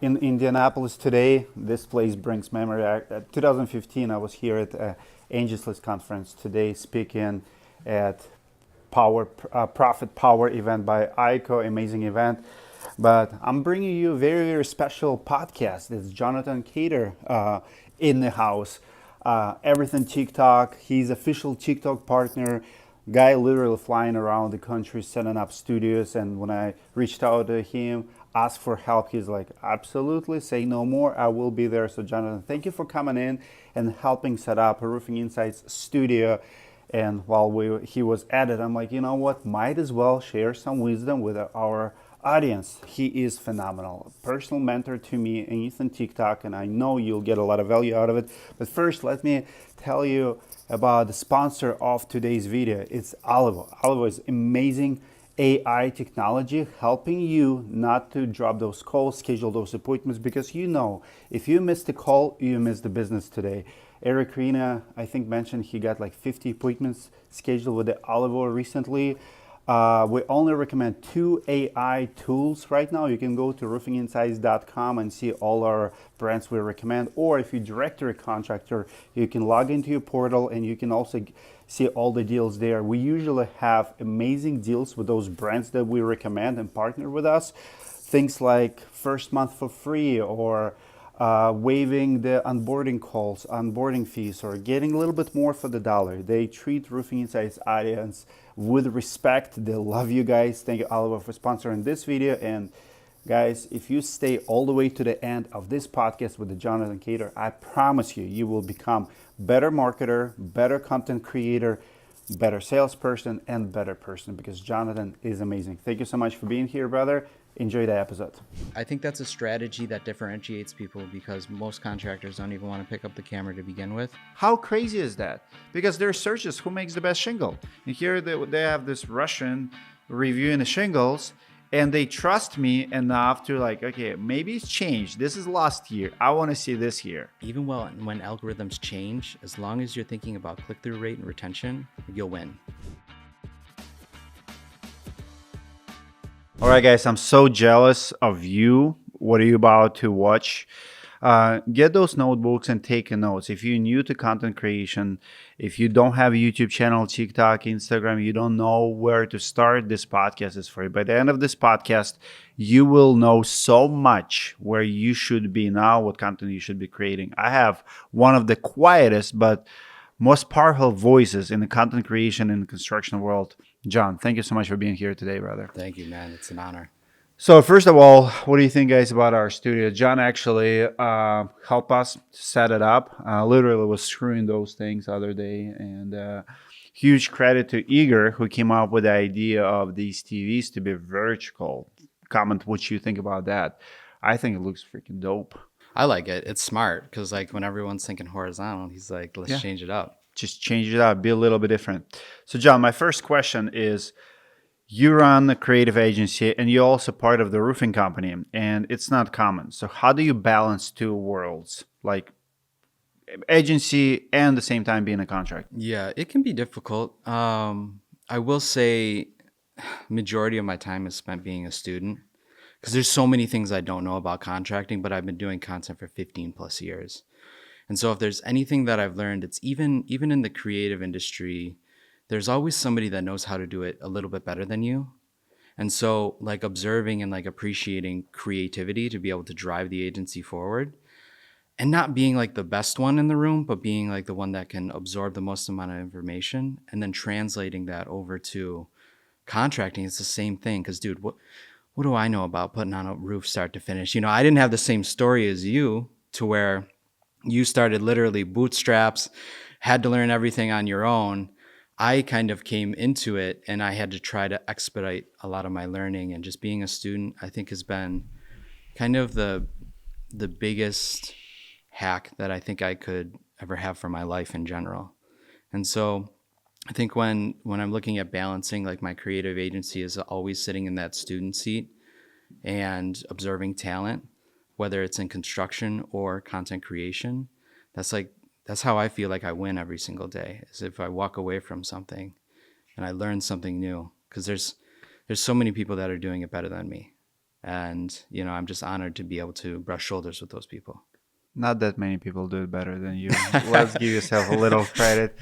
in Indianapolis today. This place brings memory. 2015, I was here at Angels List Conference today, speaking at Profit Power event by ICO, amazing event. But I'm bringing you a very, very special podcast. It's Jonathan Cater in the house. Everything TikTok. He's official TikTok partner. Guy literally flying around the country setting up studios. And when I reached out to him, asked for help, he's like, absolutely, say no more. I will be there. So Jonathan, thank you for coming in and helping set up a Roofing Insights studio. And while he was at it, I'm like, you know what? Might as well share some wisdom with our audience. He is phenomenal. Personal mentor to me and Ethan TikTok, and I know you'll get a lot of value out of it. But first, let me tell you about the sponsor of today's video. It's Olivo. Olivo is amazing AI technology helping you not to drop those calls, schedule those appointments, because you know if you miss the call, you miss the business today. Eric Rena, I think, mentioned he got like 50 appointments scheduled with the Olivo recently. We only recommend 2 AI tools right now. You can go to roofinginsights.com and see all our brands we recommend. Or if you're direct to a contractor, you can log into your portal and you can also see all the deals there. We usually have amazing deals with those brands that we recommend and partner with us. Things like first month for free, or waiving the onboarding calls, onboarding fees, or getting a little bit more for the dollar. They treat Roofing Insights audience with respect. They love you guys. Thank you, Oliver, for sponsoring this video. And guys, if you stay all the way to the end of this podcast with the Jonathan Cater, I promise you, you will become better marketer, better content creator, better salesperson, and better person, because Jonathan is amazing. Thank you so much for being here, brother. Enjoy the episode. I think that's a strategy that differentiates people, because most contractors don't even want to pick up the camera to begin with. How crazy is that? Because their searches, who makes the best shingle? And here they have this Russian reviewing the shingles, and they trust me enough to like, okay, maybe it's changed. This is last year. I want to see this year. Even when algorithms change, as long as you're thinking about click-through rate and retention, you'll win. All right, guys, I'm so jealous of you. What are you about to watch? Get those notebooks and take notes. If you're new to content creation, if you don't have a YouTube channel, TikTok, Instagram, you don't know where to start, this podcast is for you. By the end of this podcast, you will know so much where you should be now, what content you should be creating. I have one of the quietest but most powerful voices in the content creation and construction world. John, thank you so much for being here today, brother. Thank you, man. It's an honor. So first of all, what do you think, guys, about our studio? John actually helped us set it up. Literally was screwing those things the other day. And huge credit to Igor, who came up with the idea of these TVs to be vertical. Comment what you think about that. I think it looks freaking dope. I like it. It's smart, because like when everyone's thinking horizontal, he's like, let's change it up. Just change it up, be a little bit different. So John, my first question is, you run a creative agency and you're also part of the roofing company, and it's not common. So how do you balance two worlds, like agency and at the same time being a contractor? Yeah, it can be difficult. I will say majority of my time is spent being a student, because there's so many things I don't know about contracting, but I've been doing content for 15 plus years. And so if there's anything that I've learned, it's even in the creative industry, there's always somebody that knows how to do it a little bit better than you. And so like observing and like appreciating creativity to be able to drive the agency forward, and not being like the best one in the room, but being like the one that can absorb the most amount of information, and then translating that over to contracting. It's the same thing. Because dude, what do I know about putting on a roof start to finish? You know, I didn't have the same story as you, to where you started literally bootstraps, had to learn everything on your own. I kind of came into it and I had to try to expedite a lot of my learning, and just being a student, I think, has been kind of the biggest hack that I think I could ever have for my life in general. And so I think when I'm looking at balancing, like my creative agency is always sitting in that student seat and observing talent, whether it's in construction or content creation. That's how I feel like I win every single day, is if I walk away from something and I learn something new, because there's so many people that are doing it better than me. And, I'm just honored to be able to brush shoulders with those people. Not that many people do it better than you. Let's give yourself a little credit.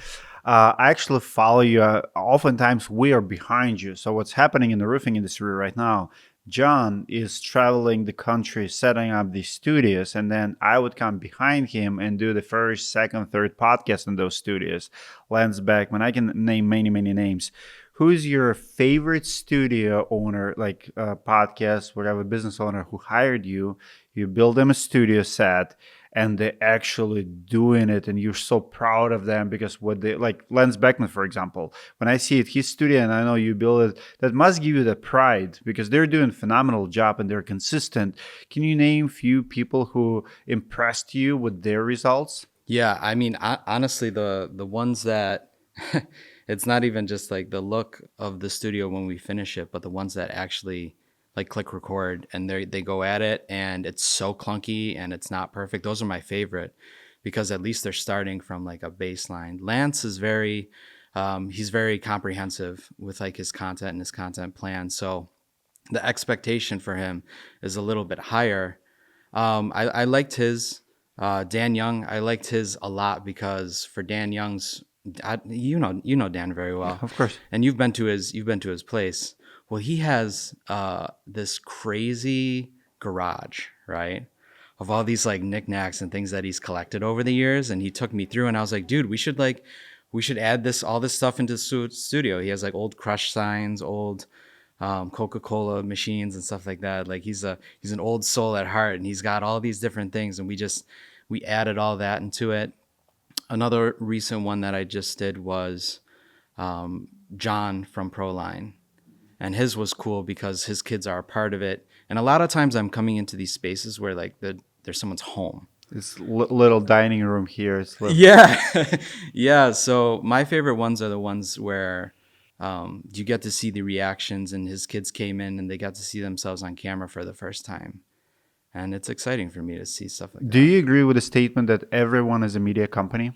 I actually follow you. Oftentimes, we are behind you. So, what's happening in the roofing industry right now? John is traveling the country, setting up these studios, and then I would come behind him and do the first, second, third podcast in those studios. Lance Beckman, I can name many, many names. Who's your favorite studio owner, like podcast, whatever business owner who hired you? You build them a studio set and they're actually doing it and you're so proud of them because what they like Lance Beckman, for example, when I see it his studio and I know you build it, that must give you the pride because they're doing a phenomenal job and they're consistent. Can you name few people who impressed you with their results? Yeah, I mean, honestly, the ones that it's not even just like the look of the studio when we finish it, but the ones that actually like click record and they go at it and it's so clunky and it's not perfect. Those are my favorite because at least they're starting from like a baseline. Lance is he's very comprehensive with like his content and his content plan. So the expectation for him is a little bit higher. I liked his Dan Young. I liked his a lot because for Dan Young's, you know Dan very Yeah, well, of course. and you've been to his place. Well, he has this crazy garage, right? Of all these like knickknacks and things that he's collected over the years, and he took me through, and I was like, dude, we should add all this stuff into the studio. He has like old crush signs, old Coca-Cola machines and stuff like that. Like he's an old soul at heart, and he's got all these different things, and we added all that into it. Another recent one that I just did was John from Proline, and his was cool because his kids are a part of it. And a lot of times I'm coming into these spaces where like there's someone's home. This little dining room here. It's little. Yeah. Yeah. So my favorite ones are the ones where you get to see the reactions, and his kids came in and they got to see themselves on camera for the first time. And it's exciting for me to see stuff like Do that. you agree with the statement that everyone is a media company?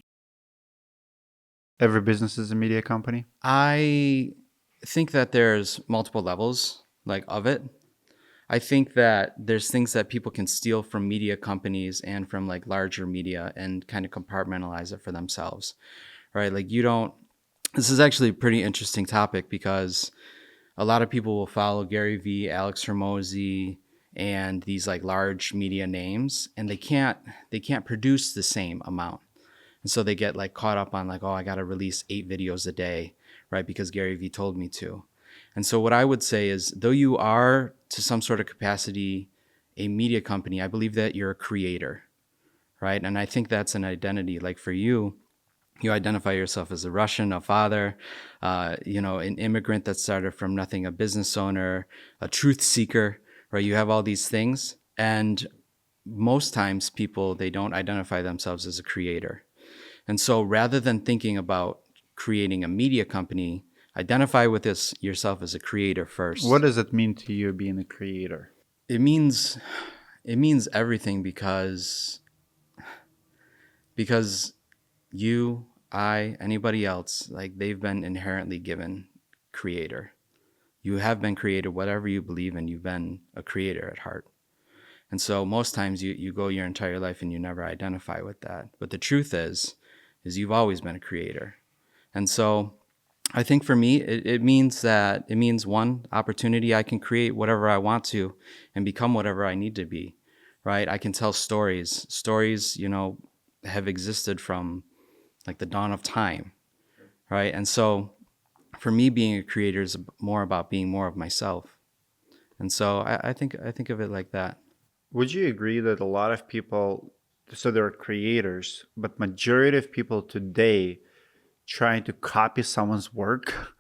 Every business is a media company? I think that there's multiple levels like of it. I think that there's things that people can steal from media companies and from like larger media and kind of compartmentalize it for themselves, right? Like you don't. This is actually a pretty interesting topic because a lot of people will follow Gary Vee, Alex Hormozy, and these like large media names, and they can't produce the same amount. And so they get like caught up on like, oh, I got to release 8 videos a day, right? Because Gary Vee told me to. And so what I would say is, though you are to some sort of capacity a media company, I believe that you're a creator, right? And I think that's an identity. Like for you, you identify yourself as a Russian, a father, an immigrant that started from nothing, a business owner, a truth seeker, right? You have all these things. And most times people, they don't identify themselves as a creator. And so rather than thinking about creating a media company, identify with this yourself as a creator What first. does it mean to you being a creator? It means it means everything because you, I, anybody else, like they've been inherently given creator. You have been created, whatever you believe in, you've been a creator at heart. And so most times you go your entire life and you never identify with that. But the truth is you've always been a creator. And so I think for me, it means one opportunity. I can create whatever I want to and become whatever I need to be, right? I can tell stories. Stories, have existed from like the dawn of time, right? And so for me, being a creator is more about being more of myself. And so I think of it like that. Would you agree that a lot of people, so they're creators, but majority of people today trying to copy someone's work,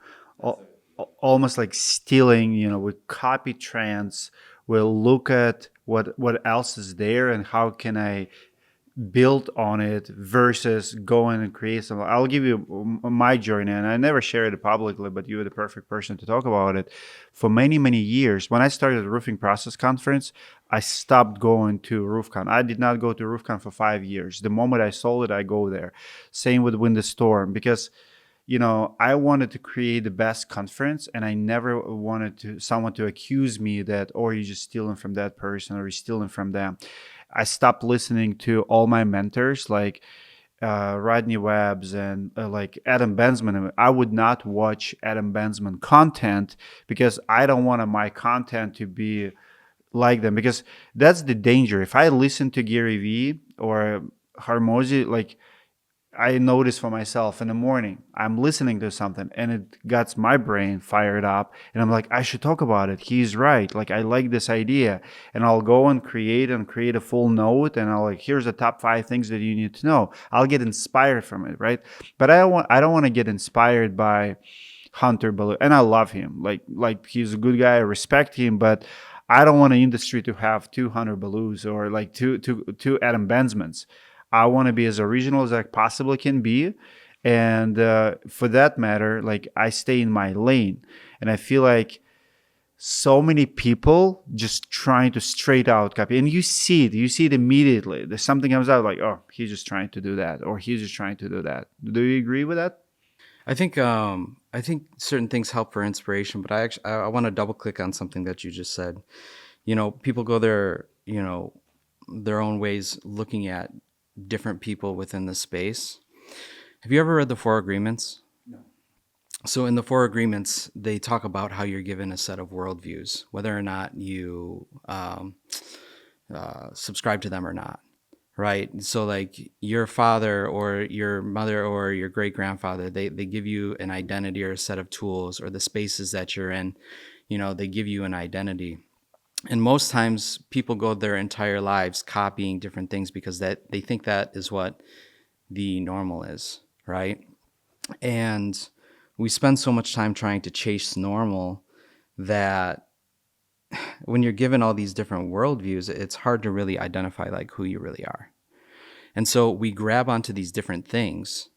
almost like stealing, we copy trends, we'll look at what else is there and how can I build on it versus going and create something. I'll give you my journey, and I never shared it publicly, but you're the perfect person to talk about it. For many, many years, when I started the roofing process conference, I stopped going to RoofCon. I did not go to RoofCon for 5 years. The moment I sold it, I go there. Same with Window Storm, because I wanted to create the best conference, and I never wanted to someone to accuse me that, or you're just stealing from that person, or you're stealing from them. I stopped listening to all my mentors, like Rodney Webb's and like Adam Bensman. I would not watch Adam Bensman content because I don't want my content to be like them, because that's the danger. If I listen to Gary Vee or Harmozy, like I notice for myself in the morning, I'm listening to something and it gets my brain fired up. And I'm like, I should talk about it. He's right. Like, I like this idea. And I'll go and create a full note. And I'll like, here's the top 5 things that you need to know. I'll get inspired from it. Right. But I don't want to get inspired by Hunter Ballou. And I love him. Like he's a good guy. I respect him. But I don't want the industry to have 200 Ballous or like two Adam Bensmans. I want to be as original as I possibly can be. And for that matter, like I stay in my lane. And I feel like so many people just trying to straight out copy. And you see it immediately. There's something comes out like, oh, he's just trying to do that, or he's just trying to do that. Do you agree with that? I think certain things help for inspiration, but I want to double click on something that you just said. People go their own ways looking at different people within the space. Have you ever read the Four Agreements? No. So in the Four Agreements, they talk about how you're given a set of worldviews, whether or not you subscribe to them or not, right? So like your father or your mother or your great grandfather, they give you an identity or a set of tools, or the spaces that you're in, they give you an identity. And most times people go their entire lives copying different things because that they think that is what the normal is, right? And we spend so much time trying to chase normal that when you're given all these different worldviews, it's hard to really identify like who you really are. And so we grab onto these different things,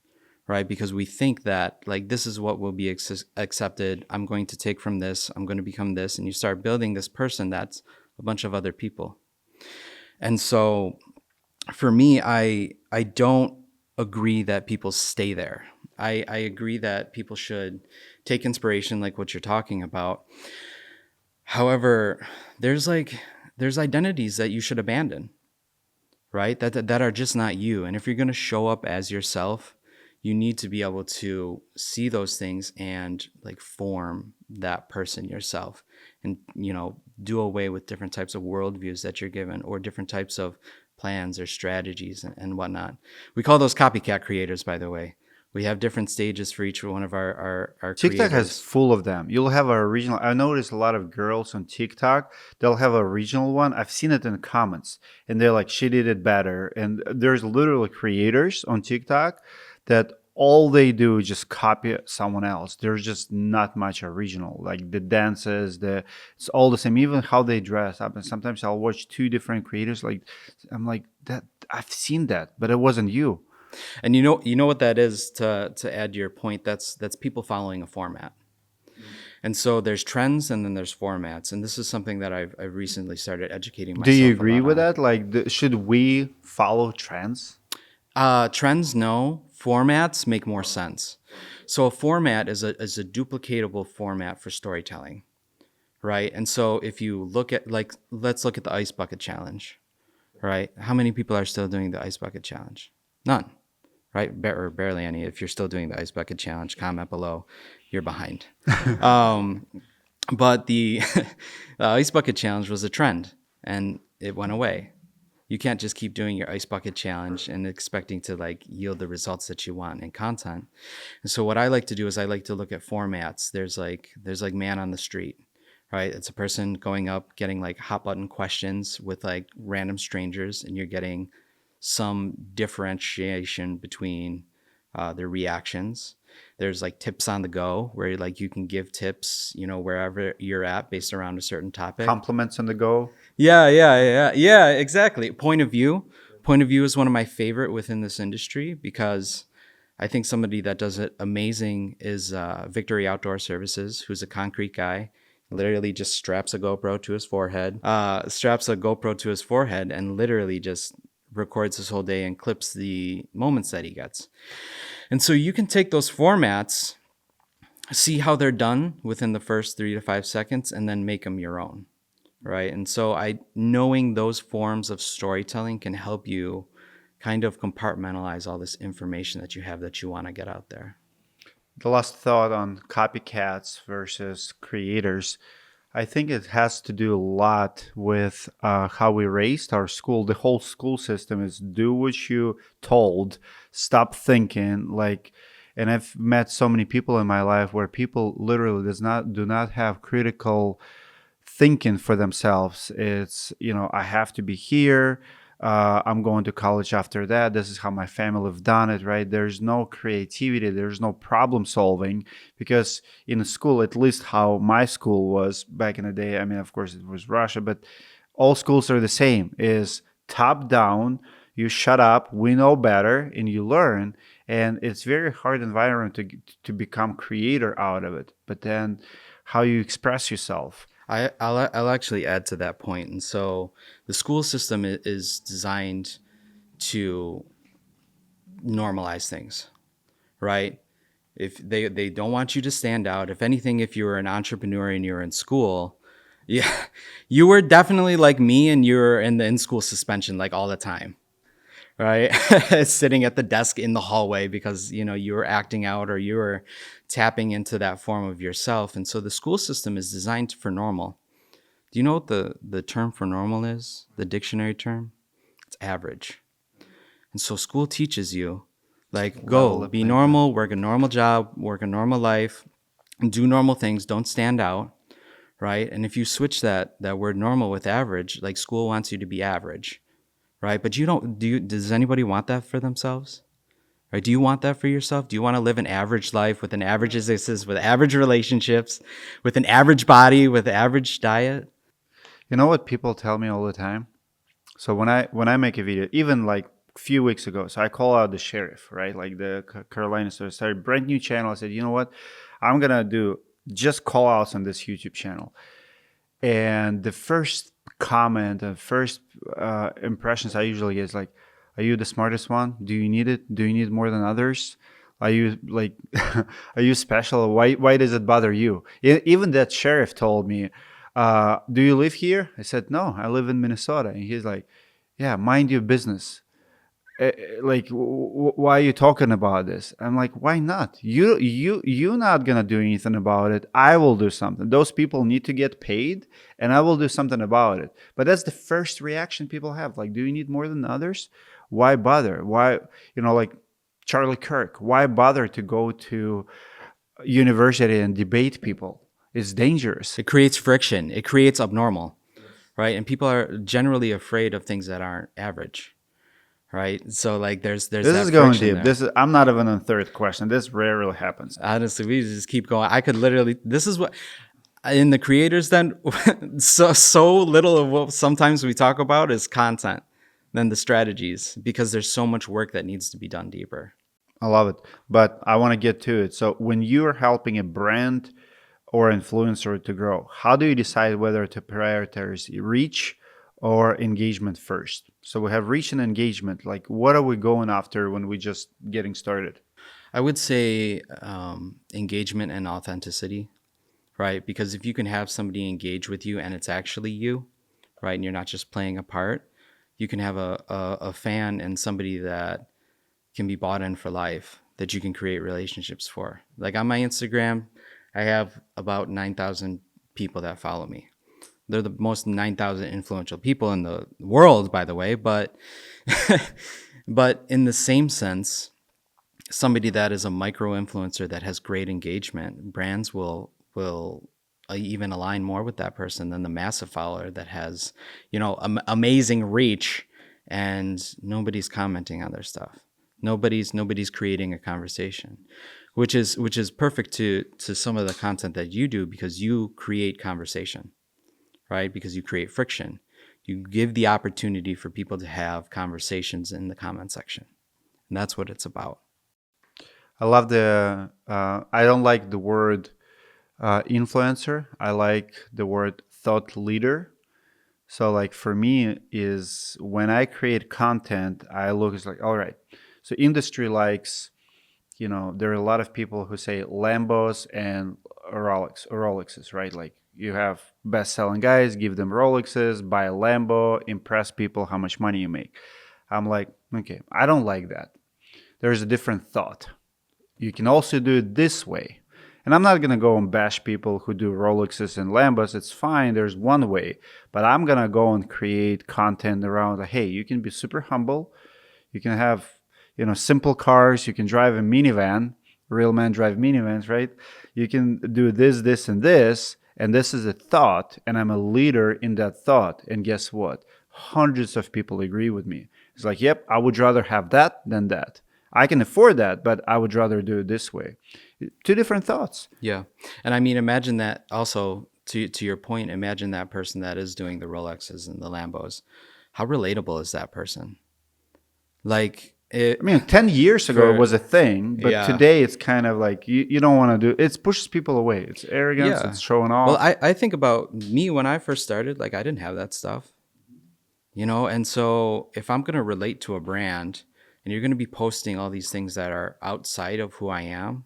right? Because we think that like this is what will be accepted. I'm going to take from this. I'm going to become this. And you start building this person that's a bunch of other people. And so for me, I don't agree that people stay there. I agree that people should take inspiration like what you're talking about. However, there's identities that you should abandon, right? That are just not you. And if you're going to show up as yourself, you need to be able to see those things and like form that person yourself, and do away with different types of worldviews that you're given, or different types of plans or strategies and whatnot. We call those copycat creators, by the way. We have different stages for each one of our TikTok has creators. full of them. You'll have a regional. I noticed a lot of girls on TikTok. They'll have a regional one. I've seen it in the comments, and they're like, "She did it better." And there's literally creators on TikTok that all they do is just copy someone else. There's just not much original. Like the dances, it's all the same. Even how they dress up. And sometimes I'll watch two different creators. Like I'm like that. I've seen that, but it wasn't you. And you know what that is, to add to your point, that's people following a format. And so there's trends and then there's formats. And this is something that I've recently started educating Do you myself agree about with on. that? Like, should we follow trends? Trends, no. Formats make more sense. So a format is a duplicatable format for storytelling, right? And so if you look at, like, let's look at the ice bucket challenge, right? How many people are still doing the ice bucket challenge? None, right? Or barely any. If you're still doing the ice bucket challenge, comment below. You're behind. Um, but the ice bucket challenge was a trend, and it went away. You can't just keep doing your ice bucket challenge and expecting to like yield the results that you want in content. And so what I like to do is I like to look at formats. There's like man on the street, right? It's a person going up, getting like hot button questions with like random strangers, and you're getting some differentiation between their reactions. There's like tips on the go, where like you can give tips, wherever you're at based around a certain topic. Compliments on the go. Yeah, exactly. Point of view. Point of view is one of my favorite within this industry, because I think somebody that does it amazing is Victory Outdoor Services, who's a concrete guy. Literally just straps a GoPro to his forehead, and literally just records his whole day and clips the moments that he gets. And so you can take those formats, see how they're done within the first 3 to 5 seconds, and then make them your own, right? And so knowing those forms of storytelling can help you kind of compartmentalize all this information that you have that you want to get out there. The last thought on copycats versus creators. I think it has to do a lot with how we raised our school. The whole school system is do what you told, stop thinking. Like, and I've met so many people in my life where people literally do not have critical thinking for themselves. It's, I have to be here. I'm going to college after that. This is how my family have done it, right? There's no creativity. There's no problem solving because in school, at least how my school was back in the day, I mean, of course, it was Russia, but all schools are the same, is top down. You shut up, we know better, and you learn. And it's very hard environment to become creator out of it. But then how you express yourself. I'll actually add to that point. And so the school system is designed to normalize things, right? If they don't want you to stand out. If anything, if you were an entrepreneur and you're in school, yeah, you were definitely like me and you're in the in-school suspension like all the time, right? Sitting at the desk in the hallway because, you were acting out or you were tapping into that form of yourself. And so the school system is designed for normal. Do you know what the term for normal is? The dictionary term? It's average. And so school teaches you, like, go, be normal, work a normal job, work a normal life, and do normal things. Don't stand out, right? And if you switch that word normal with average, like school wants you to be average, right? But does anybody want that for themselves? Right? Do you want that for yourself? Do you want to live an average life with an average existence, with average relationships, with an average body, with average diet? You know what people tell me all the time? So when I make a video, even like a few weeks ago, so I call out the sheriff, right? Like the Carolina, so I started brand new channel. I said, you know what? I'm gonna do just call outs on this YouTube channel. And the first comment and first impressions I usually get is like, are you the smartest one? Do you need it? Do you need more than others? Are you like, are you special? Why does it bother you? Even that sheriff told me, do you live here? I said, no, I live in Minnesota. And he's like, yeah, mind your business. Like, why are you talking about this? I'm like, why not? You're not gonna do anything about it. I will do something. Those people need to get paid, and I will do something about it. But that's the first reaction people have. Like, do you need more than others? Why bother? Why, like Charlie Kirk? Why bother to go to university and debate people? It's dangerous. It creates friction. It creates abnormal, right? And people are generally afraid of things that aren't average, right? So like there's This that is going friction deep. there. I'm not even on third question. This rarely happens. Honestly, we just keep going. I could literally. This is what in the creators then. So little of what sometimes we talk about is content than the strategies because there's so much work that needs to be done deeper. I love it. But I want to get to it. So when you're helping a brand or influencer to grow, how do you decide whether to prioritize reach or engagement first? So we have reach and engagement. Like, what are we going after when we just getting started? I would say engagement and authenticity, right? Because if you can have somebody engage with you and it's actually you, right, and you're not just playing a part, you can have a fan and somebody that can be bought in for life that you can create relationships for. Like on my Instagram, I have about 9,000 people that follow me. They're the most 9,000 influential people in the world, by the way. But but in the same sense, somebody that is a micro influencer that has great engagement, brands will even align more with that person than the massive follower that has, amazing reach and nobody's commenting on their stuff. Nobody's creating a conversation, which is perfect to some of the content that you do because you create conversation, right? Because you create friction. You give the opportunity for people to have conversations in the comment section. And that's what it's about. I love I don't like the word influencer. I like the word thought leader. So like for me is when I create content, I look, it's like, all right, so industry likes, there are a lot of people who say Lambos and Rolexes, right? Like you have best-selling guys, give them Rolexes, buy a Lambo, impress people how much money you make. I'm like, okay, I don't like that. There's a different thought. You can also do it this way. And I'm not going to go and bash people who do Rolexes and Lambos. It's fine. There's one way. But I'm going to go and create content around, hey, you can be super humble. You can have, simple cars. You can drive a minivan. Real men drive minivans, right? You can do this, this, and this. And this is a thought. And I'm a leader in that thought. And guess what? Hundreds of people agree with me. It's like, yep, I would rather have that than that. I can afford that, but I would rather do it this way. Two different thoughts. Yeah. And I mean, imagine that also to your point, imagine that person that is doing the Rolexes and the Lambos. How relatable is that person? Like it, I mean, 10 years ago it was a thing, but Yeah. today it's kind of like you don't want to do it. It pushes people away. It's arrogance. Yeah. It's showing off. Well, I think about me when I first started, like I didn't have that stuff, and so if I'm going to relate to a brand and you're going to be posting all these things that are outside of who I am,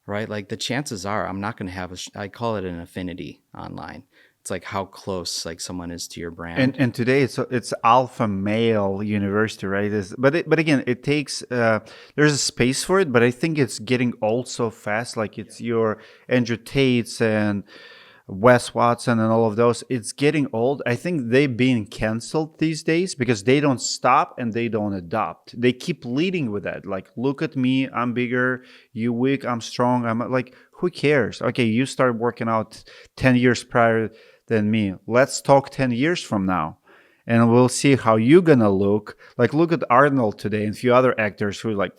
right? Like the chances are I'm not going to have I call it an affinity online. It's like how close like someone is to your brand. And today it's alpha male university, right? But again, it takes there's a space for it, but I think it's getting old so fast. Like it's your Andrew Tates and Wes Watson and all of those. It's getting old. I think they're being canceled these days because they don't stop and they don't adopt. They keep leading with that. Like, look at me, I'm bigger, you weak, I'm strong. I'm like, who cares? Okay, you start working out 10 years prior than me. Let's talk 10 years from now. And we'll see how you're gonna look. Like, look at Arnold today and a few other actors who are like,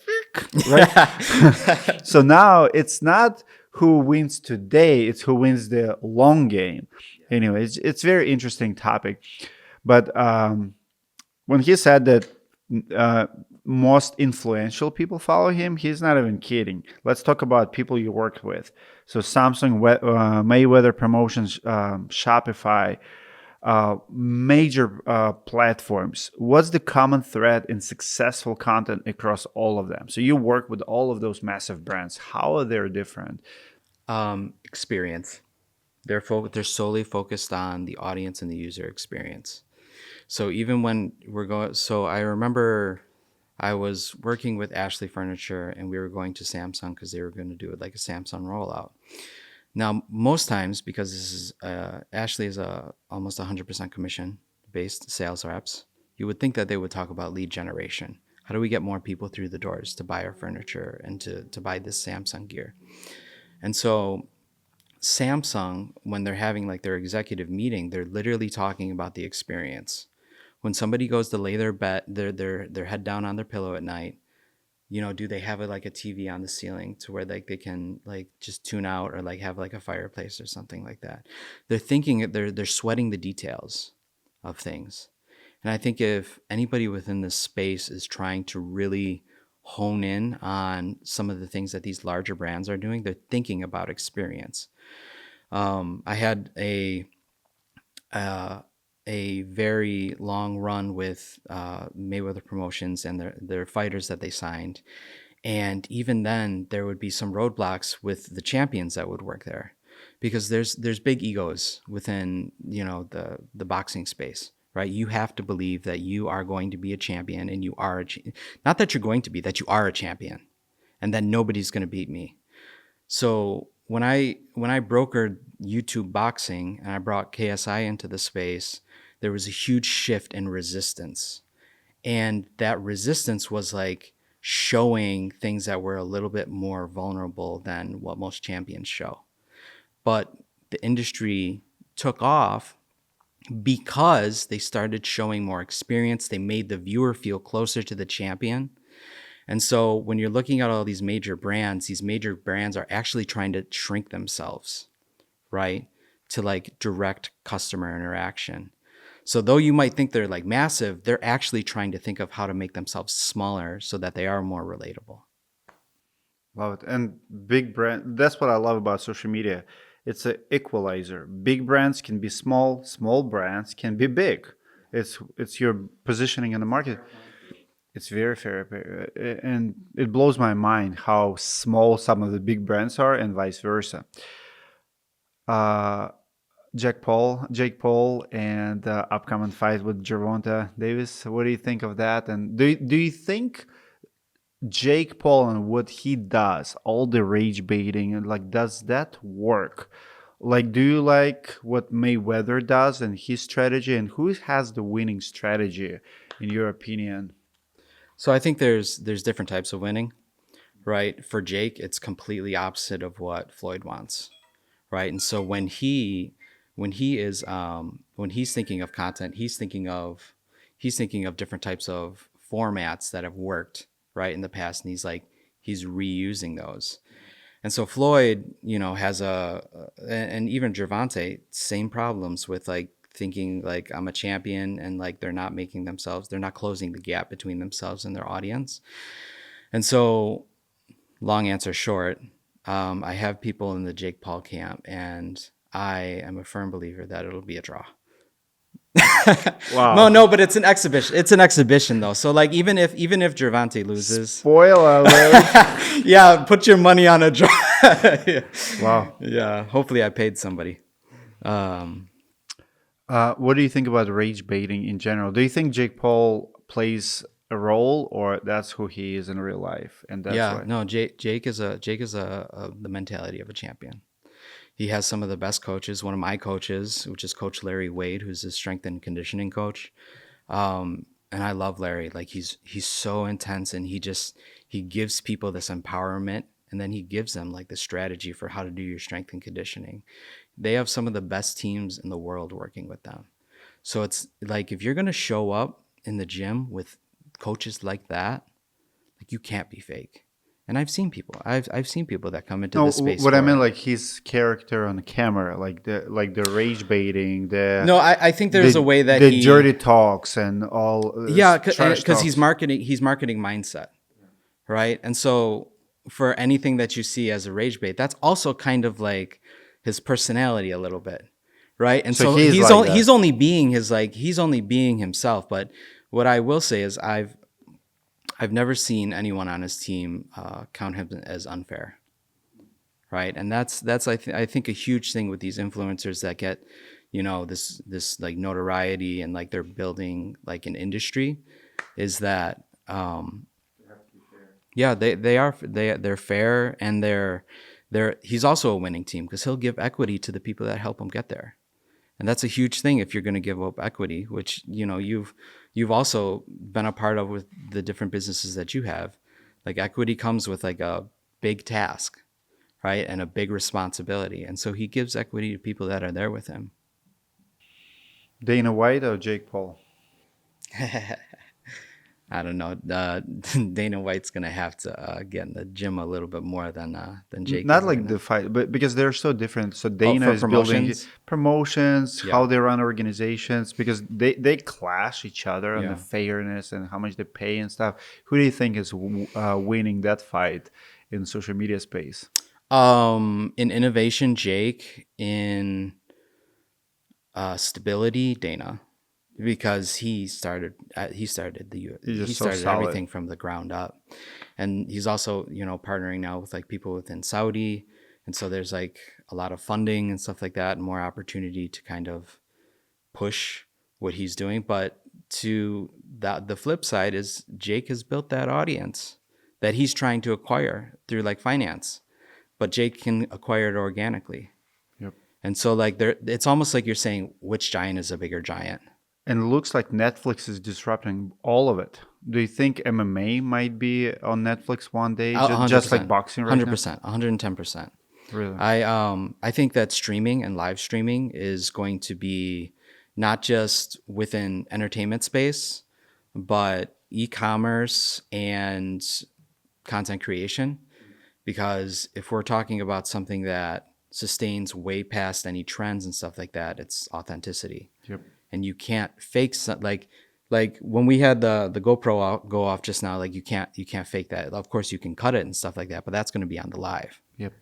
right? So now it's not who wins today, it's who wins the long game. Anyway, it's very interesting topic. But when he said that most influential people follow him, he's not even kidding. Let's talk about people you worked with. So Samsung, Mayweather Promotions, Shopify, major platforms. What's the common thread in successful content across all of them? So you work with all of those massive brands. How are they different? Experience. They're solely focused on the audience and the user experience. So even when so I remember I was working with Ashley Furniture and we were going to Samsung because they were going to do it like a Samsung rollout. Now, most times, because this is Ashley is almost 100% commission-based sales reps, you would think that they would talk about lead generation. How do we get more people through the doors to buy our furniture and to buy this Samsung gear? And so Samsung, when they're having like their executive meeting, they're literally talking about the experience. When somebody goes to lay their head down on their pillow at night, do they have like a TV on the ceiling to where like they can like just tune out or like have like a fireplace or something like that? They're sweating the details of things. And I think if anybody within this space is trying to really hone in on some of the things that these larger brands are doing, they're thinking about experience. I had a very long run with Mayweather Promotions and their fighters that they signed. And even then, there would be some roadblocks with the champions that would work there, because there's big egos within the boxing space, right? You have to believe that you are going to be a champion, and you are not that you're going to be, that you are a champion, and that nobody's going to beat me. So when I brokered YouTube boxing and I brought KSI into the space, there was a huge shift in resistance. And that resistance was like showing things that were a little bit more vulnerable than what most champions show. But the industry took off because they started showing more experience. They made the viewer feel closer to the champion. And so when you're looking at all these major brands are actually trying to shrink themselves, right? To like direct customer interaction. So though you might think they're like massive, they're actually trying to think of how to make themselves smaller so that they are more relatable. Love it. And big brand, that's what I love about social media. It's an equalizer. Big brands can be small, small brands can be big. It's your positioning in the market. It's very fair, and it blows my mind how small some of the big brands are, and vice versa. Uh, Jake Paul, and the upcoming fight with Gervonta Davis. What do you think of that? And do you think Jake Paul and what he does, all the rage baiting, and like, does that work? Like, do you like what Mayweather does and his strategy, and who has the winning strategy, in your opinion? So I think there's different types of winning, right? For Jake, it's completely opposite of what Floyd wants, right? And so when he's thinking of content, he's thinking of different types of formats that have worked right in the past, and he's reusing those. And so Floyd, has and even Gervonta, same problems with like thinking like I'm a champion, and like they're not closing the gap between themselves and their audience. And so, long answer short, I have people in the Jake Paul camp, and I am a firm believer that it'll be a draw. No, Wow. no, but it's an exhibition. It's an exhibition though. So like even if Gervonta loses, Spoiler alert. yeah, put your money on a draw. Yeah. Wow. Yeah, hopefully I paid somebody. Um, What do you think about rage baiting in general? Do you think Jake Paul plays a role, or that's who he is in real life, and that's yeah, why? no, Jake is the mentality of a champion. He has some of the best coaches. One of my coaches, which is Coach Larry Wade, who's his strength and conditioning coach. And I love Larry. Like he's so intense, and he gives people this empowerment, and then he gives them like the strategy for how to do your strength and conditioning. They have some of the best teams in the world working with them. So it's like if you're gonna show up in the gym with coaches like that, like you can't be fake. And I've seen people that come into No, this space what I for mean, it. like his character on the camera, like the rage baiting, No, I think there's a way that the he, dirty talks and all yeah, trash because he's talks. marketing mindset, right? And so for anything that you see as a rage bait, that's also kind of like his personality a little bit, right? And So so he's like that. he's only being himself. But what I will say is I've never seen anyone on his team count him as unfair, right? And that's I think a huge thing with these influencers that get this like notoriety, and like they're building like an industry, is that yeah, they're fair, and they're he's also a winning team because he'll give equity to the people that help him get there. And that's a huge thing if you're going to give up equity, which you've also been a part of with the different businesses that you have. Like equity comes with like a big task, right? And a big responsibility. And so he gives equity to people that are there with him. Dana White or Jake Paul? I don't know. Dana White's gonna have to get in the gym a little bit more than Jake Not is right like the now. fight, but because they're so different. So Oh, Dana for is building promotions, promotions, yeah, how they run organizations, because they clash each other on the yeah. fairness and how much they pay and stuff. Who do you think is winning that fight in social media space? In innovation, Jake. In stability, Dana, because He's he just so started solid. everything from the ground up, and he's also partnering now with like people within Saudi, and so there's like a lot of funding and stuff like that, and more opportunity to kind of push what he's doing. But to that, the flip side is Jake has built that audience that he's trying to acquire through like finance, but Jake can acquire it organically. Yep. And so like there, it's almost like you're saying which giant is a bigger giant. And it looks like Netflix is disrupting all of it. Do you think MMA might be on Netflix one day, A hundred just like percent, boxing right hundred now? percent, 110%. Really? I think that streaming and live streaming is going to be not just within entertainment space, but e-commerce and content creation. Because if we're talking about something that sustains way past any trends and stuff like that, it's authenticity. Yep. And you can't fake like when we had the GoPro go off just now, like you can't fake that. Of course you can cut it and stuff like that, but that's going to be on the live. Yep.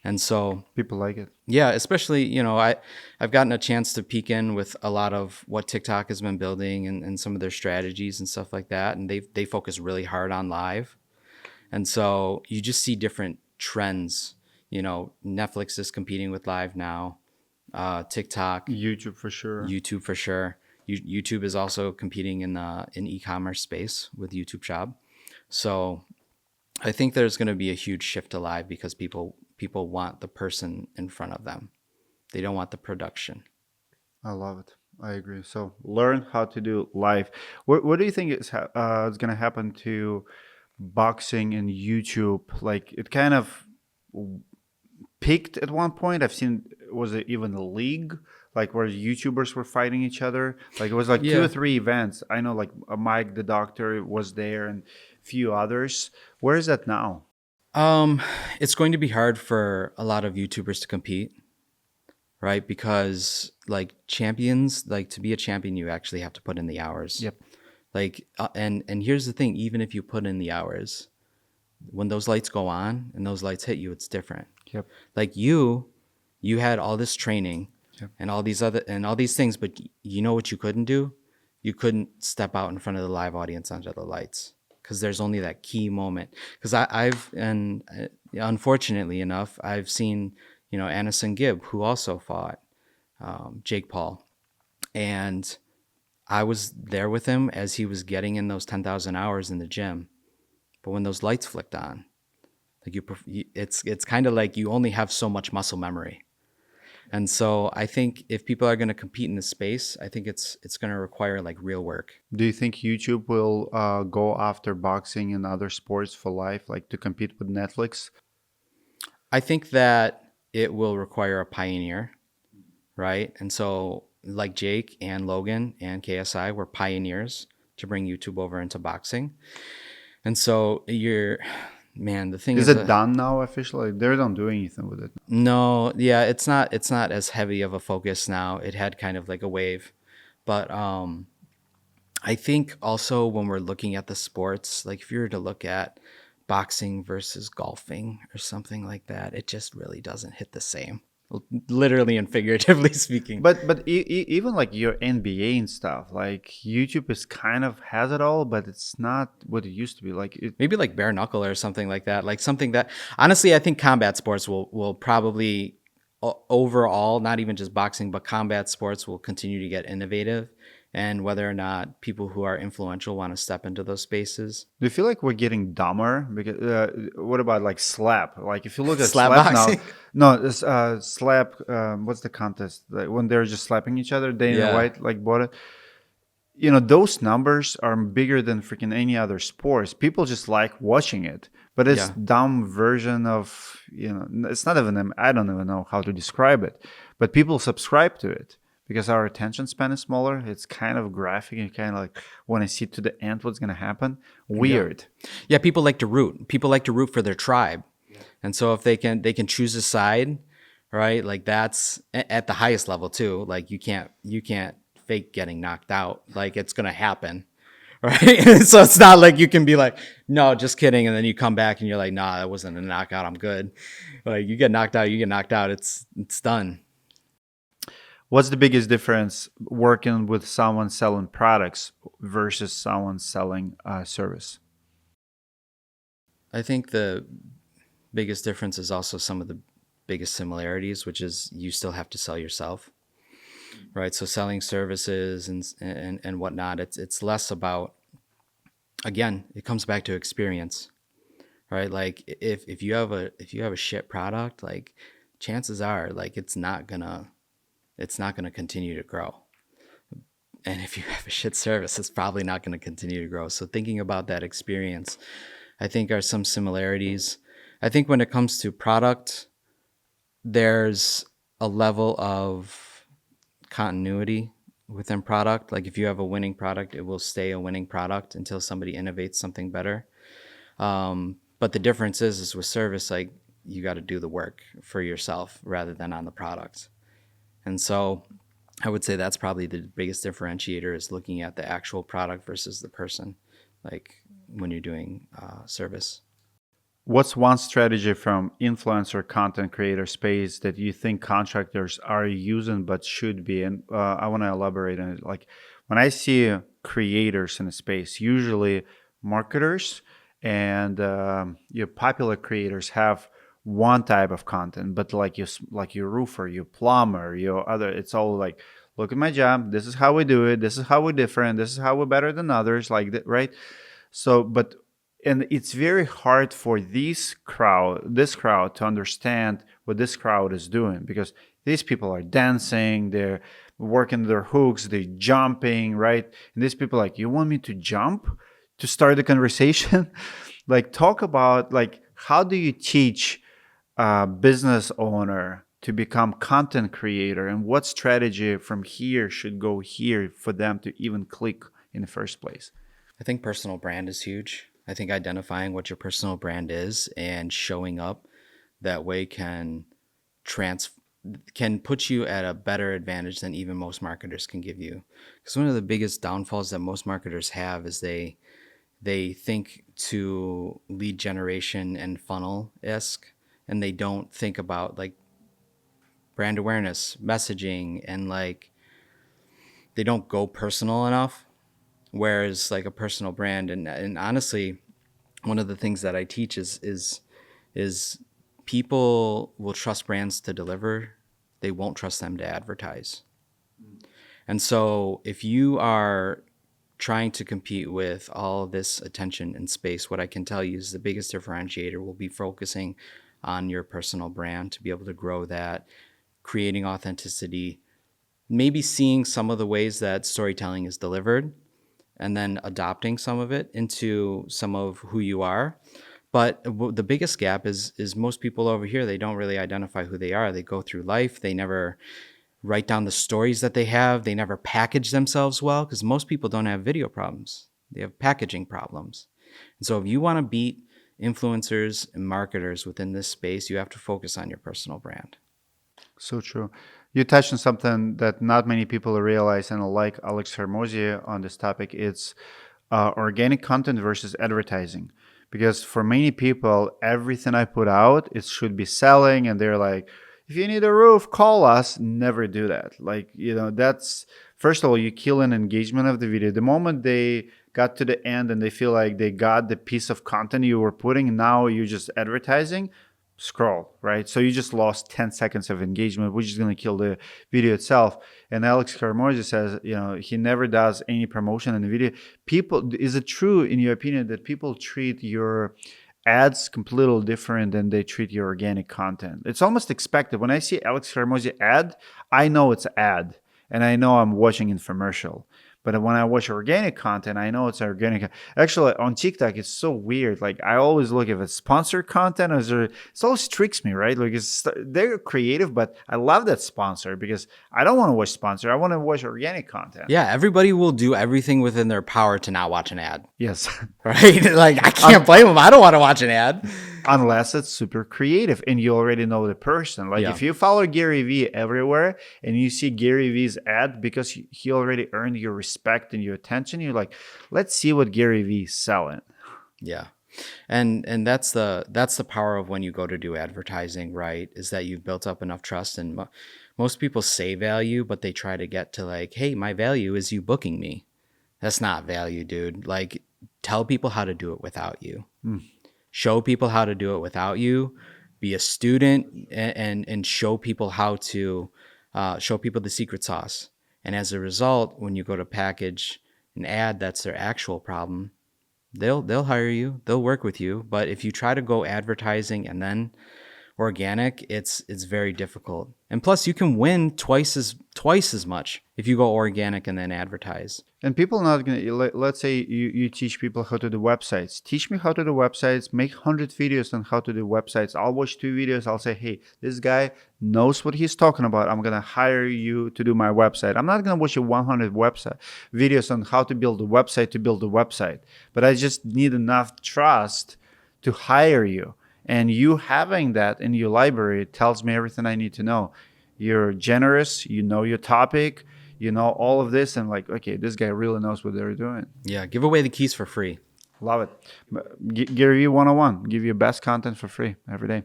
And so, People like it. yeah, especially, I've gotten a chance to peek in with a lot of what TikTok has been building and some of their strategies and stuff like that. And they focus really hard on live. And so you just see different trends. Netflix is competing with live now, TikTok, YouTube for sure. YouTube for sure. YouTube is also competing in the e-commerce space with YouTube Shop. So I think there's going to be a huge shift to live because people want the person in front of them. They don't want the production. I love it. I agree. So learn how to do live. What do you think is going to happen to boxing and YouTube? Like it kind of peaked at one point. I've seen, was it even a league? Like where YouTubers were fighting each other. Like it was like two or Yeah. three events. I know like Mike the Doctor was there and a few others. Where is that now? Um, it's going to be hard for a lot of YouTubers to compete, right? Because like champions, like to be a champion, you actually have to put in the hours. Yep. Like, and here's the thing: even if you put in the hours, when those lights go on and those lights hit you, it's different. Yep. Like you had all this training Yep. and all these things, but you know what you couldn't do? You couldn't step out in front of the live audience under the lights because there's only that key moment. Because unfortunately enough, I've seen Anderson Gibb, who also fought Jake Paul, and I was there with him as he was getting in those 10,000 hours in the gym. But when those lights flicked on, like it's kind of like you only have so much muscle memory. And so I think if people are going to compete in this space, I think it's going to require like real work. Do you think YouTube will go after boxing and other sports for life, like to compete with Netflix? I think that it will require a pioneer, right? And so like Jake and Logan and KSI were pioneers to bring YouTube over into boxing. And so the thing Is is, it done now officially? They don't do anything with it. no, yeah, it's not as heavy of a focus now. It had kind of like a wave. But I think also when we're looking at the sports, like if you were to look at boxing versus golfing or something like that, it just really doesn't hit the same, literally and figuratively speaking. Even like your NBA and stuff, like YouTube is kind of has it all, but it's not what it used to be. Like it, Maybe like bare knuckle or something like that. Like something that honestly, I think combat sports will probably overall, not even just boxing, but combat sports will continue to get innovative. And whether or not people who are influential want to step into those spaces. do you feel like we're getting dumber? Because what about like slap? Like if you look at Slap slap now, boxing. no, this slap. What's the contest? Like when they're just slapping each other, Dana Yeah. White like bought it. You know, those numbers are bigger than freaking any other sports. People just like watching it, but it's Yeah. dumb version of, it's not even, I don't even know how to describe it, but people subscribe to it because our attention span is smaller. It's kind of graphic. You kind of like want to see to the end what's going to happen. Weird. Yeah, people like to root. People like to root for their tribe. And so if they can choose a side, right? Like that's at the highest level too. Like you can't fake getting knocked out. Like it's going to happen. Right? So it's not like you can be like, "No, just kidding," and then you come back and you're like, "Nah, that wasn't a knockout. I'm good." Like you get knocked out, you get knocked out. It's done. What's the biggest difference working with someone selling products versus someone selling a service? I think the biggest difference is also some of the biggest similarities, which is you still have to sell yourself, right? So selling services and whatnot, it's less about, again, it comes back to experience, right? Like if you have a shit product, like chances are like it's not gonna continue to grow. And if you have a shit service, it's probably not going to continue to grow. So thinking about that experience, I think are some similarities. I think when it comes to product, there's a level of continuity within product. Like if you have a winning product, it will stay a winning product until somebody innovates something better. But the difference is with service, like you got to do the work for yourself rather than on the product. And so I would say that's probably the biggest differentiator is looking at the actual product versus the person, like when you're doing service. What's one strategy from influencer content creator space that you think contractors are using but should be? And I want to elaborate on it. Like when I see creators in a space, usually marketers and your popular creators have one type of content, but like your roofer, your plumber, your other, it's all like, look at my job. This is how we do it. This is how we're different. This is how we're better than others. Like that, right? So, but and it's very hard for this crowd to understand what this crowd is doing because these people are dancing, they're working their hooks, they're jumping, right? And these people are like, you want me to jump to start the conversation? Like, talk about like how do you teach a business owner to become content creator, and what strategy from here should go here for them to even click in the first place? I think personal brand is huge. I think identifying what your personal brand is and showing up that way trans can put you at a better advantage than even most marketers can give you. Because one of the biggest downfalls that most marketers have is they think to lead generation and funnel esque, and they don't think about like brand awareness, messaging, and like they don't go personal enough. Whereas like a personal brand, and honestly, one of the things that I teach is people will trust brands to deliver. They won't trust them to advertise. And so if you are trying to compete with all this attention and space, what I can tell you is the biggest differentiator will be focusing on your personal brand to be able to grow that, creating authenticity, maybe seeing some of the ways that storytelling is delivered and then adopting some of it into some of who you are. But the biggest gap is most people over here, they don't really identify who they are. They go through life, they never write down the stories that they have, they never package themselves well, because most people don't have video problems. They have packaging problems. And so if you want to beat influencers and marketers within this space, you have to focus on your personal brand. So true. You touched on something that not many people realize, and I like Alex Hermosi on this topic. It's organic content versus advertising. Because for many people, everything I put out, it should be selling, and they're like, if you need a roof, call us. Never do that. Like, that's first of all, you kill an engagement of the video. The moment they got to the end and they feel like they got the piece of content you were putting, now you're just advertising, scroll, right? So you just lost 10 seconds of engagement, which is going to kill the video itself. And Alex Carmozzi says, he never does any promotion in the video. People, is it true in your opinion that people treat your ads completely different than they treat your organic content? It's almost expected. When I see Alex Carmozzi ad, I know it's ad and I know I'm watching infomercial. But when I watch organic content, I know it's organic. Actually, on TikTok, it's so weird. Like, I always look if it's sponsored content, it always tricks me, right? Like, they're creative, but I love that sponsor because I don't want to watch sponsor. I want to watch organic content. Yeah, everybody will do everything within their power to not watch an ad. Yes. Right? Like, I can't blame them. I don't want to watch an ad. Unless it's super creative and you already know the person. Like, if you follow Gary Vee everywhere and you see Gary Vee's ad because he already earned your respect and your attention, you're like, let's see what Gary Vee's selling. Yeah. And that's the power of when you go to do advertising, right? Is that you've built up enough trust. And most people say value, but they try to get to like, hey, my value is you booking me. That's not value, dude. Like, tell people how to do it without you. Show people how to do it without you. Be a student and show people how to show people the secret sauce. And as a result, when you go to package an ad that's their actual problem, they'll hire you, they'll work with you. But if you try to go advertising and then organic, it's very difficult. And plus, you can win twice as much if you go organic and then advertise. And people are not going to, let's say you teach people how to do websites. Teach me how to do websites, make 100 videos on how to do websites. I'll watch 2 videos. I'll say, hey, this guy knows what he's talking about. I'm going to hire you to do my website. I'm not going to watch you 100 website videos on how to build a website. But I just need enough trust to hire you. And you having that in your library tells me everything I need to know. You're generous, you know your topic, you know all of this, and like, okay, this guy really knows what they're doing. Yeah, give away the keys for free. Love it. Gary Vee 101. Give you best content for free every day.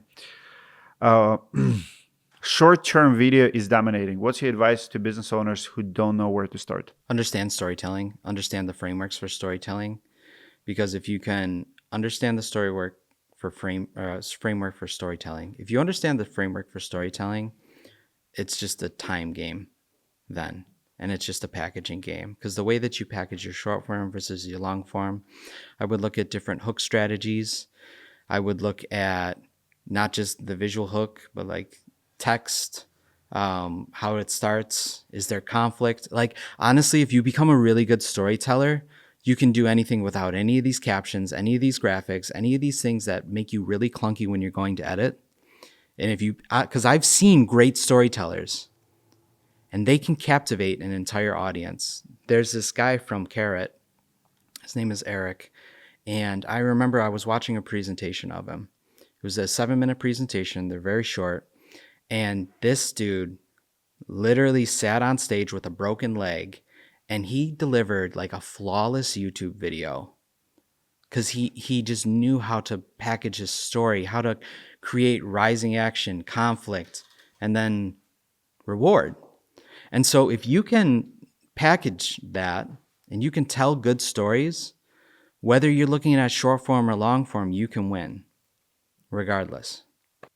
Uh, Short-term video is dominating. What's your advice to business owners who don't know where to start? Understand storytelling, understand the frameworks for storytelling, because if you can understand the framework for storytelling, if you understand the framework for storytelling, it's just a time game then. And it's just a packaging game, because the way that you package your short form versus your long form, I would look at different hook strategies. I would look at not just the visual hook, but like text, how it starts. Is there conflict? Like, honestly, if you become a really good storyteller, you can do anything without any of these captions, any of these graphics, any of these things that make you really clunky when you're going to edit. And if you, because I've seen great storytellers and they can captivate an entire audience. There's this guy from Carrot. His name is Eric. And I remember I was watching a presentation of him. It was a 7-minute presentation. They're very short. And this dude literally sat on stage with a broken leg and he delivered like a flawless YouTube video because he just knew how to package his story, how to create rising action, conflict, and then reward. And so if you can package that and you can tell good stories, whether you're looking at short form or long form, you can win regardless.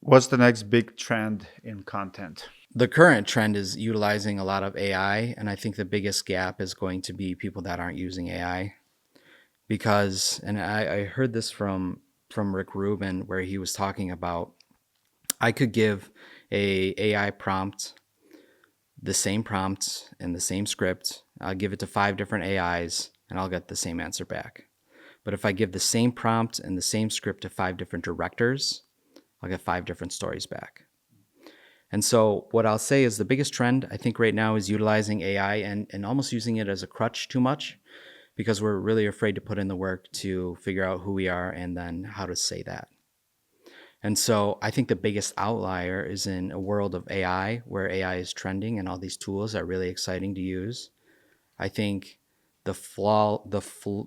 What's the next big trend in content? The current trend is utilizing a lot of AI, and I think the biggest gap is going to be people that aren't using AI. Because, and I heard this from Rick Rubin, where he was talking about, I could give a AI prompt, the same prompt and the same script. I'll give it to 5 different AIs and I'll get the same answer back. But if I give the same prompt and the same script to 5 different directors, I'll get 5 different stories back. And so what I'll say is the biggest trend I think right now is utilizing AI and almost using it as a crutch too much, because we're really afraid to put in the work to figure out who we are and then how to say that. And so I think the biggest outlier is in a world of AI, where AI is trending and all these tools are really exciting to use. I think the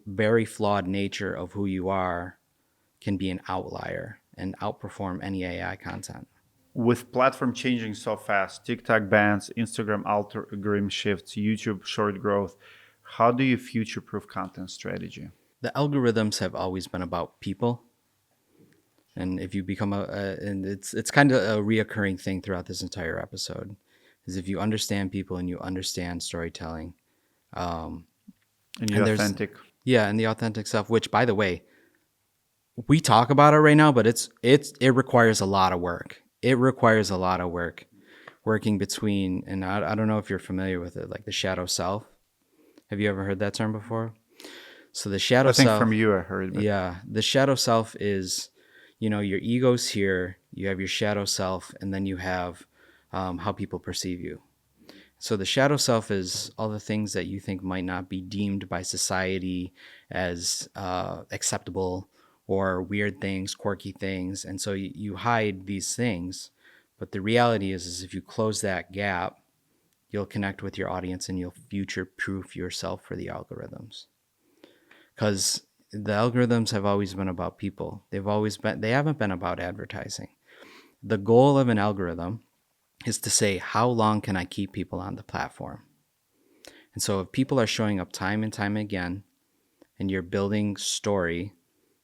very flawed nature of who you are can be an outlier and outperform any AI content. With platform changing so fast, TikTok bans, Instagram algorithm shifts, YouTube short growth, how do you future-proof content strategy? The algorithms have always been about people. And if you become and it's kind of a reoccurring thing throughout this entire episode, is if you understand people and you understand storytelling, And and you're there's authentic. yeah, and the authentic stuff, which by the way, we talk about it right now, but it requires a lot of work. It requires a lot of work, working between, and I don't know if you're familiar with it, like the shadow self. Have you ever heard that term before? So the shadow I think self, from you I heard, but yeah, the shadow self is, your ego's here, you have your shadow self, and then you have how people perceive you. So the shadow self is all the things that you think might not be deemed by society as acceptable, or weird things, quirky things. And so you hide these things. But the reality is if you close that gap, you'll connect with your audience and you'll future proof yourself for the algorithms. Because the algorithms have always been about people. They haven't been about advertising. The goal of an algorithm is to say, how long can I keep people on the platform? And so if people are showing up time and time again and you're building story,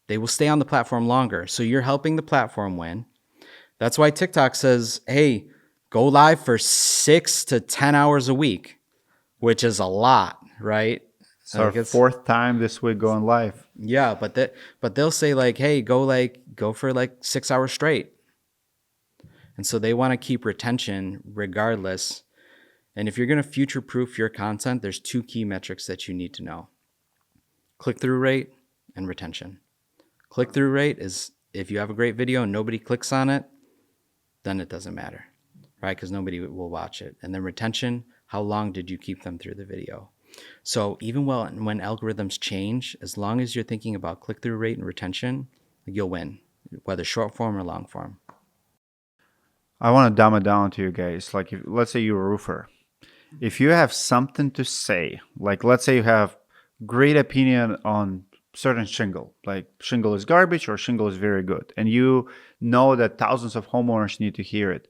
they will stay on the platform longer. So you're helping the platform win. That's why TikTok says, hey, go live for 6 to 10 hours a week, which is a lot, right? it's our fourth time this week going live. Yeah, but they'll say like, hey, go for like 6 hours straight. And so they want to keep retention regardless. And if you're going to future proof your content, there's 2 key metrics that you need to know: click-through rate and retention. Click-through rate is if you have a great video and nobody clicks on it, then it doesn't matter, right? Because nobody will watch it. And then retention, how long did you keep them through the video? So even when algorithms change, as long as you're thinking about click-through rate and retention, you'll win, whether short form or long form. I want to dumb it down to you guys. Like, let's say you're a roofer. If you have something to say, like let's say you have great opinion on certain shingle, like shingle is garbage or shingle is very good, and you know that thousands of homeowners need to hear it.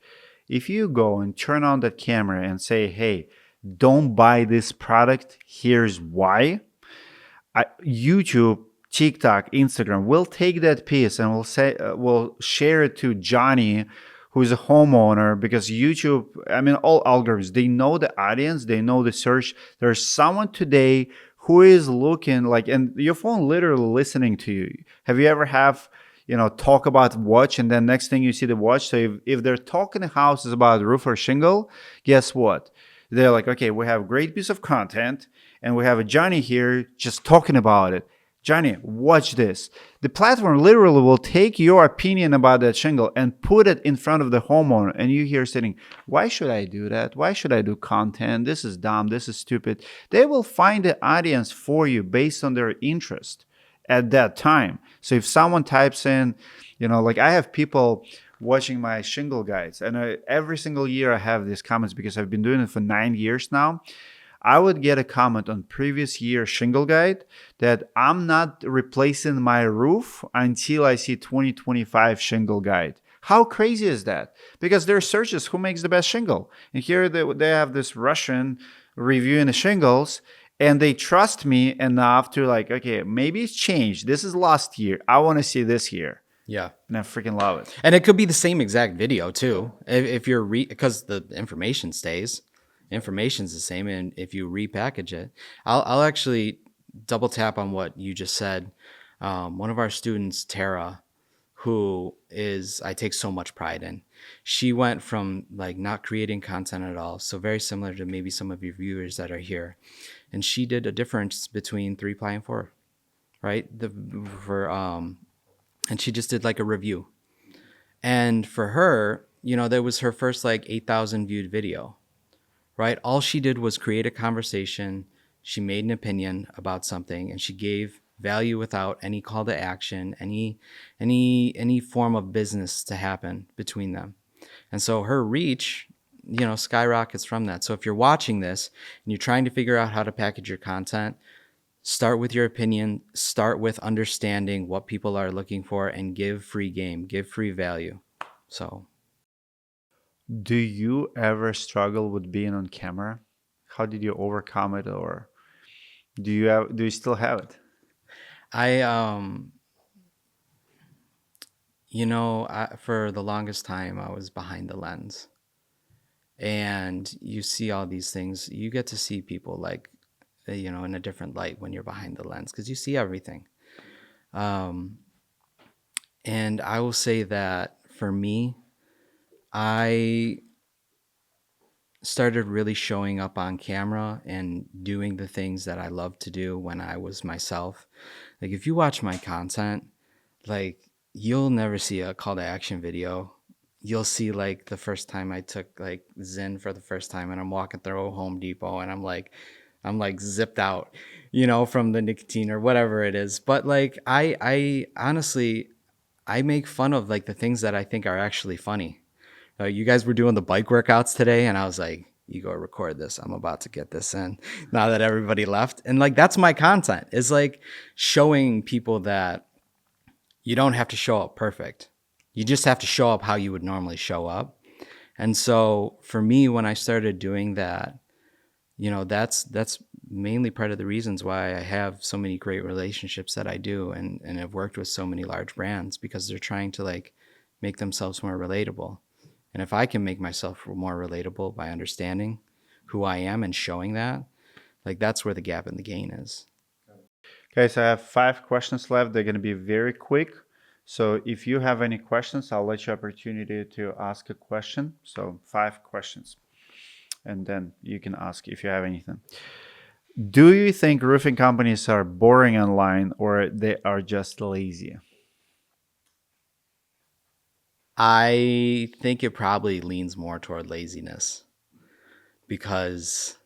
If you go and turn on that camera and say, hey, don't buy this product, here's why, YouTube, TikTok, Instagram will take that piece and will share it to Johnny, who's a homeowner, because YouTube, I mean, all algorithms, they know the audience, they know the search. There's someone today who is looking like, and your phone literally listening to you. Have you ever have, talk about watch and then next thing you see the watch? So if they're talking the house is about roof or shingle, guess what? They're like, okay, we have a great piece of content and we have a Johnny here just talking about it. Johnny, watch this. The platform literally will take your opinion about that shingle and put it in front of the homeowner. And you hear sitting, why should I do that? Why should I do content? This is dumb. This is stupid. They will find the audience for you based on their interest at that time. So if someone types in, like I have people watching my shingle guides, and every single year I have these comments because I've been doing it for 9 years now. I would get a comment on previous year shingle guide that I'm not replacing my roof until I see 2025 shingle guide. How crazy is that? Because their searches who makes the best shingle. And here they have this Russian reviewing the shingles, and they trust me enough to like, okay, maybe it's changed. This is last year. I want to see this year. Yeah. And I freaking love it. And it could be the same exact video too. If you're because the information stays. Information's the same, and if you repackage it, I'll actually double tap on what you just said. One of our students, Tara, who I take so much pride in, she went from like not creating content at all, so very similar to maybe some of your viewers that are here, and she did a difference between 3-ply and 4, right? And she just did like a review, and for her, that was her first like 8,000 viewed video. Right? All she did was create a conversation. She made an opinion about something, and she gave value without any call to action, any form of business to happen between them. And so her reach, skyrockets from that. So if you're watching this and you're trying to figure out how to package your content, start with your opinion, start with understanding what people are looking for, and give free game, give free value. So do you ever struggle with being on camera? How did you overcome it, or do you still have it? For the longest time, I was behind the lens, and you see all these things. You get to see people like, in a different light when you're behind the lens because you see everything. And I will say that for me, I started really showing up on camera and doing the things that I love to do when I was myself. Like if you watch my content, like you'll never see a call to action video. You'll see like the first time I took like Zen for the first time and I'm walking through Home Depot and I'm like zipped out, from the nicotine or whatever it is. But like I honestly I make fun of like the things that I think are actually funny. You guys were doing the bike workouts today, and I was like, you go record this. I'm about to get this in now that everybody left. And like, that's my content, is like showing people that you don't have to show up perfect. You just have to show up how you would normally show up. And so for me, when I started doing that, that's mainly part of the reasons why I have so many great relationships that I do and have worked with so many large brands, because they're trying to like make themselves more relatable. And if I can make myself more relatable by understanding who I am and showing that, like that's where the gap in the gain is. Okay, so I have 5 questions left. They're going to be very quick. So if you have any questions, I'll let you opportunity to ask a question. So 5 questions. And then you can ask if you have anything. Do you think roofing companies are boring online or they are just lazy? I think it probably leans more toward laziness because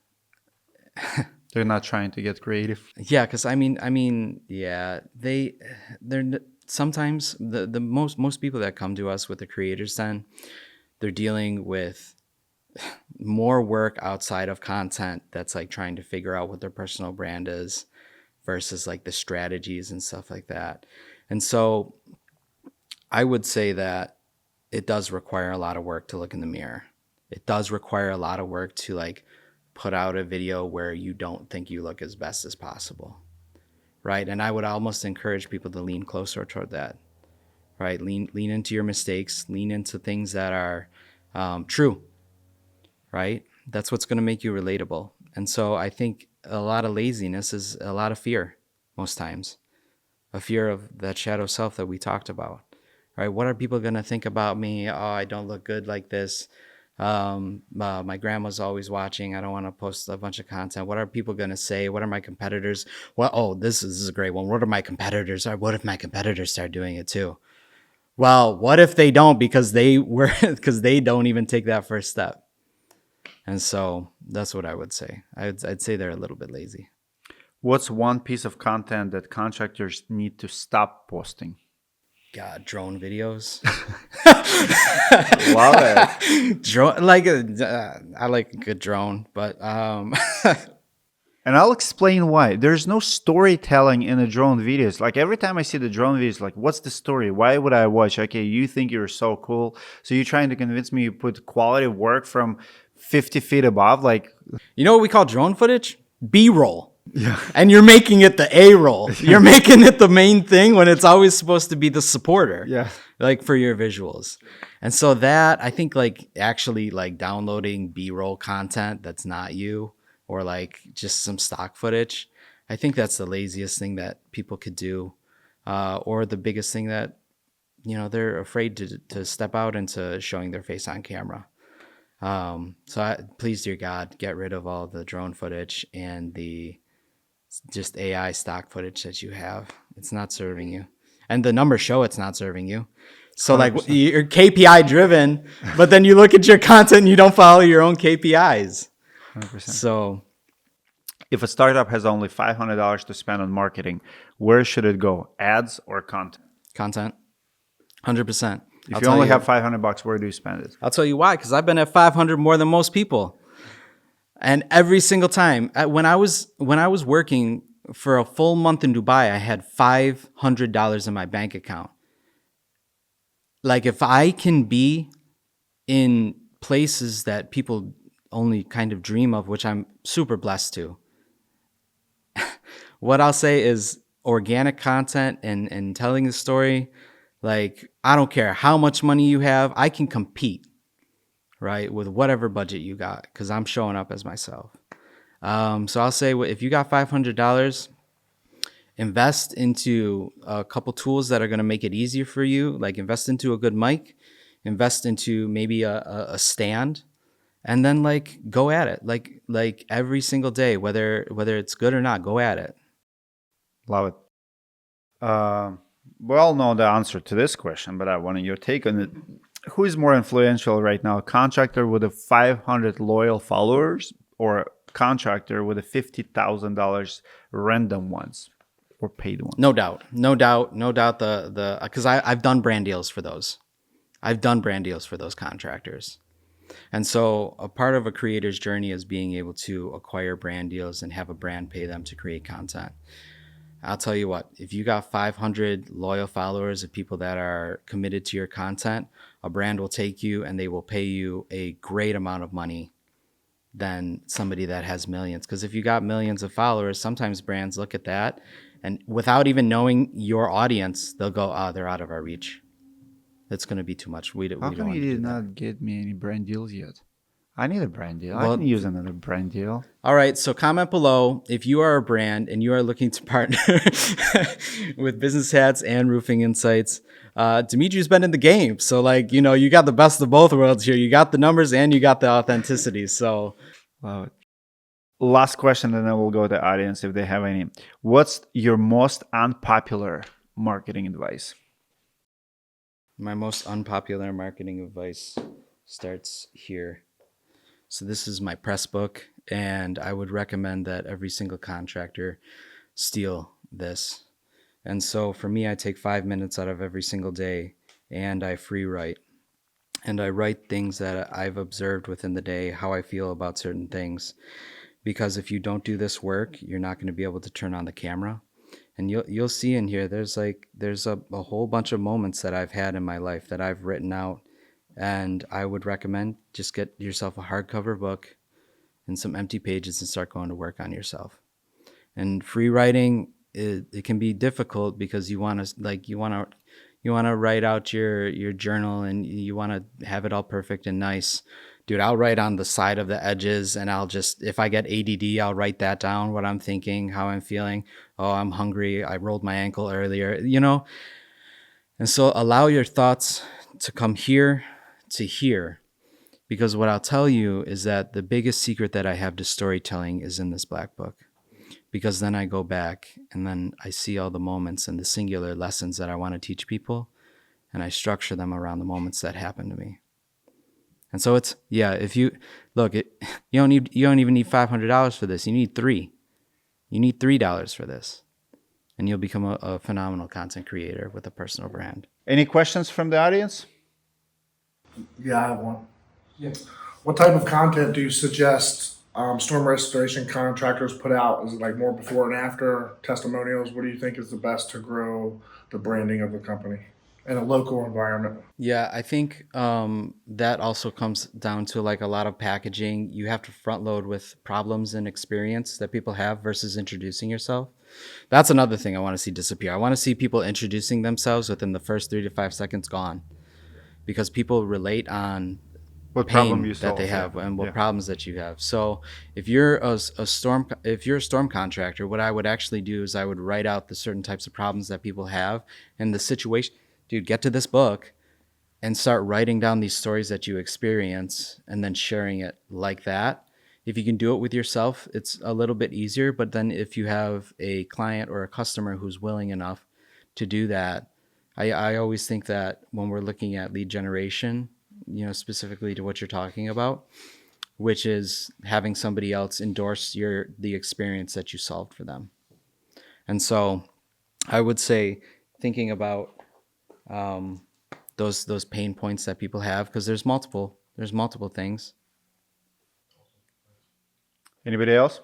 They're not trying to get creative. yeah, because yeah, they're sometimes the most people that come to us with the creators then they're dealing with more work outside of content that's like trying to figure out what their personal brand is, versus like the strategies and stuff like that. And so I would say that it does require a lot of work to look in the mirror. It does require a lot of work to like put out a video where you don't think you look as best as possible. Right. And I would almost encourage people to lean closer toward that. Right. Lean into your mistakes, lean into things that are true. Right. That's what's going to make you relatable. And so I think a lot of laziness is a lot of fear most times, a fear of that shadow self that we talked about. Right. What are people going to think about me? Oh, I don't look good like this. My grandma's always watching. I don't want to post a bunch of content. What are people going to say? What are my competitors? Well, oh, this is a great one. What are my competitors? Or what if my competitors start doing it too? Well, what if they don't because they don't even take that first step? And so that's what I would say. I'd say they're a little bit lazy. What's one piece of content that contractors need to stop posting? God, drone videos. Love it. Drone, like I like a good drone, but And I'll explain why. There's no storytelling in the drone videos. Like every time I see the drone videos, like what's the story? Why would I watch? Okay, you think you're so cool. So you're trying to convince me you put quality of work from 50 feet above? Like, you know what we call drone footage? B-roll. yeah. And you're making it the A-roll. You're making it the main thing when it's always supposed to be the supporter. Yeah. Like for your visuals. And so that, I think like actually like downloading B-roll content that's not you, or like just some stock footage, I think that's the laziest thing that people could do, or the biggest thing that, you know, they're afraid to step out into showing their face on camera. Please, dear God, get rid of all the drone footage and the just AI stock footage that you have. It's not serving you. And the numbers show it's not serving you. So 100%. Like you're KPI driven, but then you look at your content and you don't follow your own KPIs. 100%. So if a startup has only $500 to spend on marketing, where should it go? Ads or content? Content. 100%. If you only have $500, where do you spend it? I'll tell you why, because I've been at 500 more than most people. And every single time, when I was working for a full month in Dubai, I had $500 in my bank account. Like if I can be in places that people only kind of dream of, which I'm super blessed to, what I'll say is organic content and telling the story. Like, I don't care how much money you have, I can compete, right, with whatever budget you got, because I'm showing up as myself. So I'll say, if you got $500, invest into a couple tools that are going to make it easier for you. Like invest into a good mic, invest into maybe a stand, and then like go at it. Like every single day, whether it's good or not, go at it. Love it. We all know the answer to this question, but I wanted your take on it. Who is more influential right now? A contractor with a 500 loyal followers or a contractor with a $50,000 random ones or paid ones? No doubt. Because I've done brand deals for those. I've done brand deals for those contractors. And so a part of a creator's journey is being able to acquire brand deals and have a brand pay them to create content. I'll tell you what, if you got 500 loyal followers of people that are committed to your content, a brand will take you and they will pay you a great amount of money than somebody that has millions. Because if you got millions of followers, sometimes brands look at that and without even knowing your audience, they'll go, oh, they're out of our reach. It's going to be too much. How come you did not get me any brand deals yet? I need a brand deal. I can use another brand deal. All right. So comment below if you are a brand and you are looking to partner with Business Hats and Roofing Insights. Dmitry's been in the game. So like, you know, you got the best of both worlds here. You got the numbers and you got the authenticity. So love it. Last question, and then we'll go to the audience if they have any. What's your most unpopular marketing advice? My most unpopular marketing advice starts here. So this is my press book, and I would recommend that every single contractor steal this. And so for me, I take 5 minutes out of every single day, and I free write. And I write things that I've observed within the day, how I feel about certain things. because if you don't do this work, you're not going to be able to turn on the camera. And you'll see in here, there's a whole bunch of moments that I've had in my life that I've written out. And I would recommend just get yourself a hardcover book and some empty pages and start going to work on yourself. And free writing, it can be difficult because you want to write out your journal and you want to have it all perfect and nice. Dude, I'll write on the side of the edges, and if I get ADD, I'll write that down, what I'm thinking, how I'm feeling. Oh, I'm hungry. I rolled my ankle earlier, And so allow your thoughts to come here to here, because what I'll tell you is that the biggest secret that I have to storytelling is in this black book, because then I go back and then I see all the moments and the singular lessons that I want to teach people, and I structure them around the moments that happened to me. And so if you look, you don't even need $500 for this. You need $3. You need $3 for this, and you'll become a phenomenal content creator with a personal brand. Any questions from the audience? Yeah, I have one. Yeah. What type of content do you suggest storm restoration contractors put out? Is it like more before and after testimonials? What do you think is the best to grow the branding of the company in a local environment? Yeah, I think that also comes down to like a lot of packaging. You have to front load with problems and experience that people have versus introducing yourself. That's another thing I want to see disappear. I want to see people introducing themselves within the first 3 to 5 seconds gone, because people relate on What pain problem you that solve they have and what Yeah. problems that you have. So if you're a storm contractor, what I would actually do is I would write out the certain types of problems that people have and the situation. Dude, get to this book and start writing down these stories that you experience and then sharing it like that. If you can do it with yourself, it's a little bit easier. But then if you have a client or a customer who's willing enough to do that, I always think that when we're looking at lead generation, specifically to what you're talking about, which is having somebody else endorse the experience that you solved for them. And so I would say thinking about those pain points that people have, because there's multiple things. Anybody else?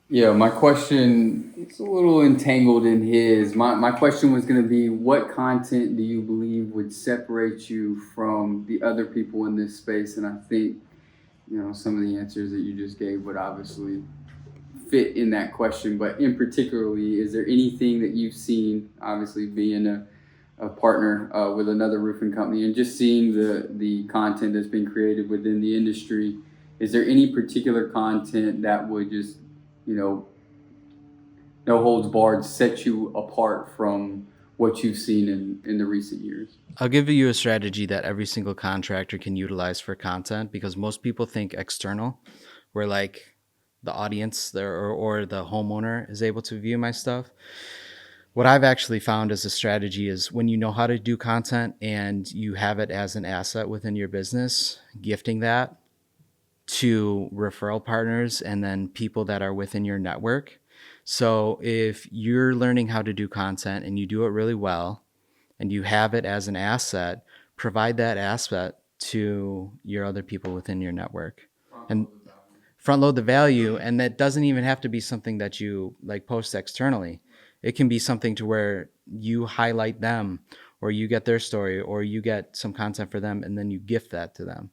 Yeah, my question is a little entangled in his. My question was going to be, what content do you believe would separate you from the other people in this space? And I think, some of the answers that you just gave would obviously fit in that question. But in particularly, is there anything that you've seen, obviously being a partner with another roofing company and just seeing the content that's been created within the industry, is there any particular content that would just, no holds barred, set you apart from what you've seen in the recent years? I'll give you a strategy that every single contractor can utilize for content, because most people think external, where like the audience or the homeowner is able to view my stuff. What I've actually found as a strategy is when you know how to do content and you have it as an asset within your business, gifting that to referral partners and then people that are within your network. So if you're learning how to do content and you do it really well and you have it as an asset, provide that asset to your other people within your network and front load the value. And that doesn't even have to be something that you like post externally. It can be something to where you highlight them, or you get their story, or you get some content for them and then you gift that to them.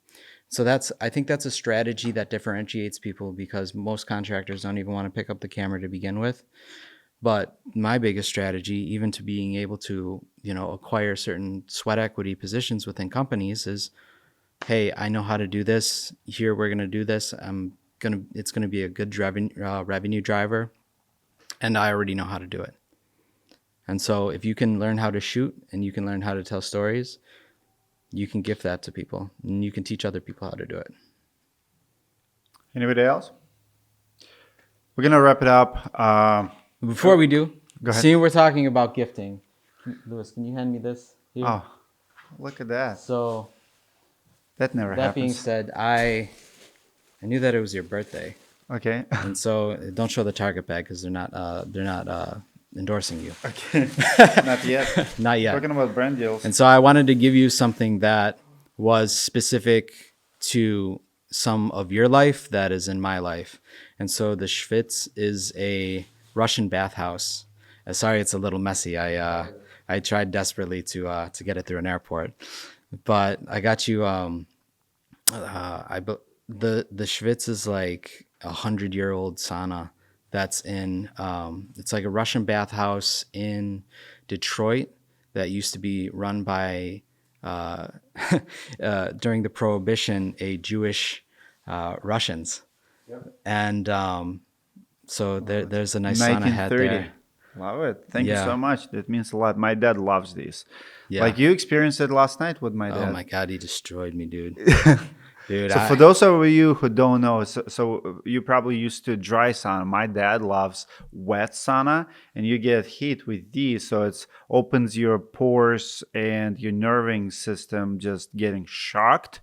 So I think that's a strategy that differentiates people, because most contractors don't even want to pick up the camera to begin with. But my biggest strategy, even to being able to, acquire certain sweat equity positions within companies, is, hey, I know how to do this. Here, we're going to do this. It's going to be a good revenue driver, and I already know how to do it. And so if you can learn how to shoot and you can learn how to tell stories, you can gift that to people and you can teach other people how to do it. Anybody else? We're going to wrap it up. Before we do, Go ahead. seeing we're talking about gifting, Louis, can you hand me this here? Oh, look at that. So That never that happens. being said, I knew that it was your birthday. Okay. And so don't show the Target bag, because they're not endorsing you. Okay. Not yet. Not yet. Talking about brand deals. And so I wanted to give you something that was specific to some of your life that is in my life. And And so the Schwitz is a Russian bathhouse. Sorry, it's a little messy. I tried desperately to get it through an airport, but I got you. The Schwitz is like 100-year-old sauna that's in. It's like a Russian bathhouse in Detroit that used to be run by during the Prohibition, a Jewish Russians, and so there's a nice sauna head 1930. there. Love it. Thank you Yeah. so much. That means a lot. My dad loves these. Yeah. Like you experienced it last night with my dad. Oh my God, he destroyed me, dude. Dude, So for those of you who don't know, so you probably used to dry sauna. My dad loves wet sauna, and you get heat with these, so it opens your pores and your nerving system just getting shocked.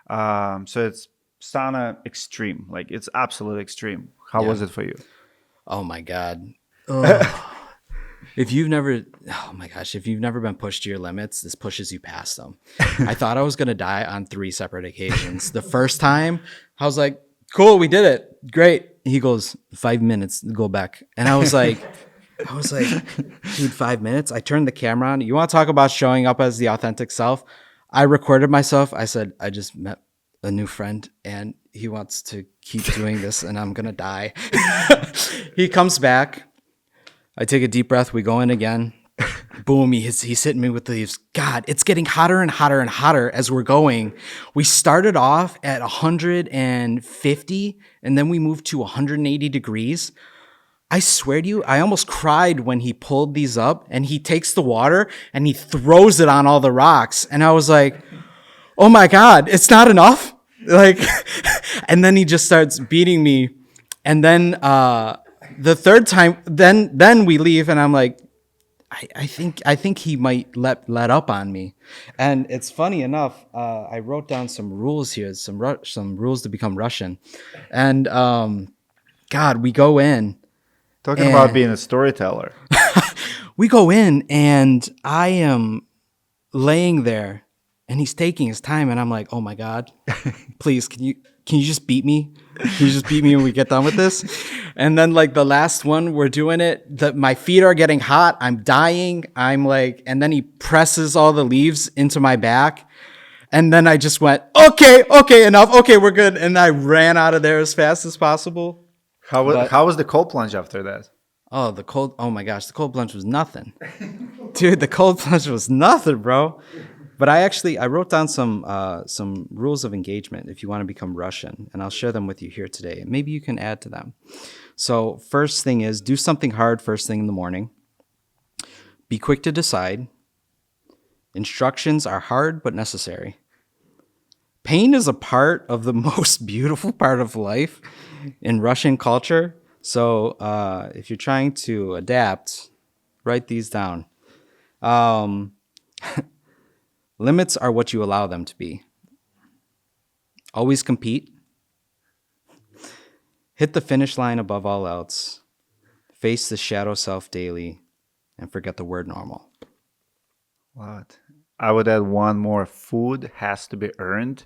So it's sauna extreme, like it's absolute extreme. How was it for you? Oh my God. Ugh. If you've never, oh my gosh, if you've never been pushed to your limits, this pushes you past them. I thought I was going to die on 3 separate occasions. The first time, I was like, cool, we did it. Great. He goes, 5 minutes, go back. And I was like, dude, 5 minutes? I turned the camera on. You want to talk about showing up as the authentic self? I recorded myself. I said, I just met a new friend and he wants to keep doing this and I'm going to die. He comes back. I take a deep breath. We go in again. Boom. He's hitting me with these. God, it's getting hotter and hotter and hotter as we're going. We started off at 150 and then we moved to 180 degrees. I swear to you, I almost cried when he pulled these up and he takes the water and he throws it on all the rocks. And I was like, oh my God, it's not enough. Like, and then he just starts beating me. And then, the third time, then we leave, and I'm like, I think he might let up on me. And it's funny enough, I wrote down some rules here, some rules to become Russian, and God, we go in. Talking about being a storyteller. We go in, and I am laying there, and he's taking his time, and I'm like, oh my God, please, can you just beat me? Can you just beat me when we get done with this? And then like the last one, we're doing it. My feet are getting hot. I'm dying. I'm like, and then he presses all the leaves into my back. And then I just went, okay, enough. Okay, we're good. And I ran out of there as fast as possible. How was the cold plunge after that? Oh my gosh, the cold plunge was nothing. Dude, the cold plunge was nothing, bro. But I wrote down some rules of engagement if you want to become Russian, and I'll share them with you here today. Maybe you can add to them. So first thing is, do something hard first thing in the morning. Be quick to decide. Instructions are hard but necessary. Pain is a part of the most beautiful part of life in Russian culture. So if you're trying to adapt, write these down. Limits are what you allow them to be. Always compete. Hit the finish line above all else. Face the shadow self daily. And forget the word normal. What? I would add one more. Food has to be earned.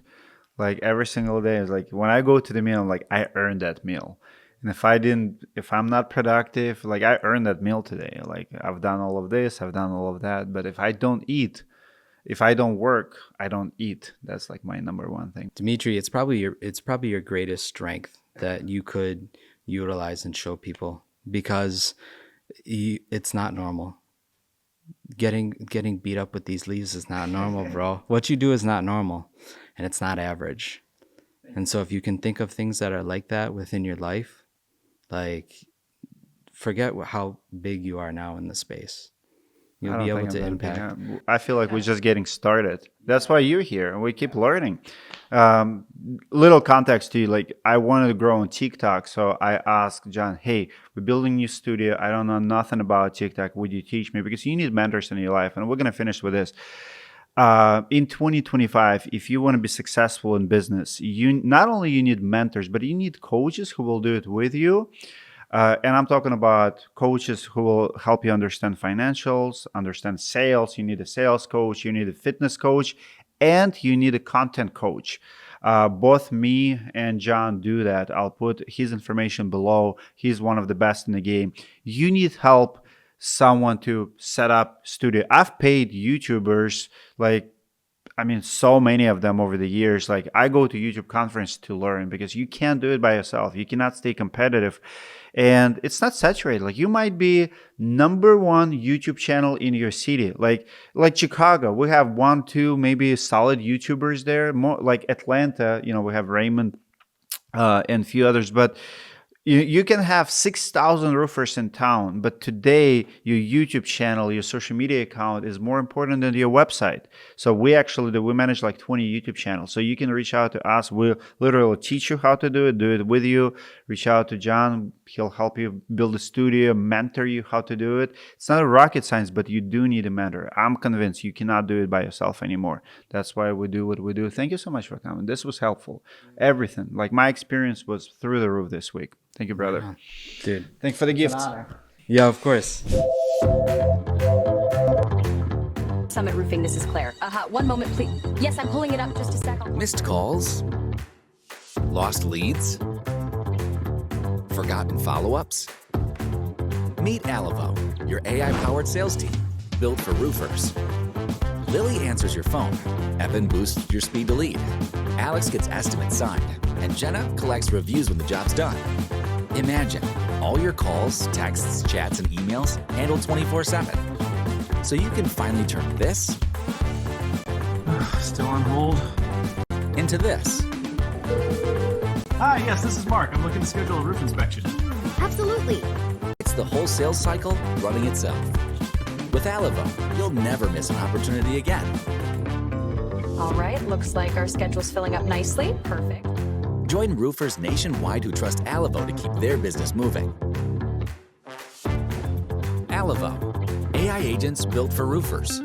Like every single day is like when I go to the meal, I'm like, I earned that meal. And if I'm not productive, like I earned that meal today. Like I've done all of this, I've done all of that. But if I don't eat, if I don't work, I don't eat. That's like my number one thing. Dmitry, it's probably your greatest strength that you could utilize and show people, because it's not normal. Getting beat up with these leaves is not normal, bro. What you do is not normal, and it's not average. And so if you can think of things that are like that within your life, like forget how big you are now in the space. You'll be able to impact. I feel like we're just getting started. That's why you're here, and we keep learning. Little context to you, like I wanted to grow on TikTok, so I asked John, hey, we're building a new studio. I don't know nothing about TikTok. Would you teach me? Because you need mentors in your life, and we're going to finish with this. In 2025, if you want to be successful in business, you not only you need mentors, but you need coaches who will do it with you. And I'm talking about coaches who will help you understand financials, understand sales. You need a sales coach, you need a fitness coach, and you need a content coach. Both me and John do that. I'll put his information below. He's one of the best in the game. You need help, someone to set up studio. I've paid YouTubers, like, I mean, so many of them over the years. Like, I go to YouTube conference to learn, because you can't do it by yourself. You cannot stay competitive. And it's not saturated. Like, you might be number one YouTube channel in your city. Like Chicago, we have 1, 2, maybe solid YouTubers there. More like Atlanta, we have Raymond and a few others. But you can have 6,000 roofers in town, but today your YouTube channel, your social media account is more important than your website. So we manage like 20 YouTube channels. So you can reach out to us. We'll literally teach you how to do it with you. Reach out to John. He'll help you build a studio, mentor you how to do it. It's not a rocket science, but you do need a mentor. I'm convinced you cannot do it by yourself anymore. That's why we do what we do. Thank you so much for coming. This was helpful. Everything. Like, my experience was through the roof this week. Thank you, brother. Yeah. Dude. Thank you for the gift. Yeah, of course. Summit Roofing, this is Claire. One moment, please. Yes, I'm pulling it up just a sec. Missed calls? Lost leads? Forgotten follow-ups? Meet Alivo, your AI-powered sales team, built for roofers. Lily answers your phone. Evan boosts your speed to lead. Alex gets estimates signed. And Jenna collects reviews when the job's done. Imagine all your calls, texts, chats, and emails handled 24/7. So you can finally turn this Still on hold. into this. Hi, yes, this is Mark. I'm looking to schedule a roof inspection. Absolutely. It's the whole sales cycle running itself. With Alivo, you'll never miss an opportunity again. All right, looks like our schedule's filling up nicely. Perfect. Join roofers nationwide who trust Alivo to keep their business moving. Alivo, AI agents built for roofers.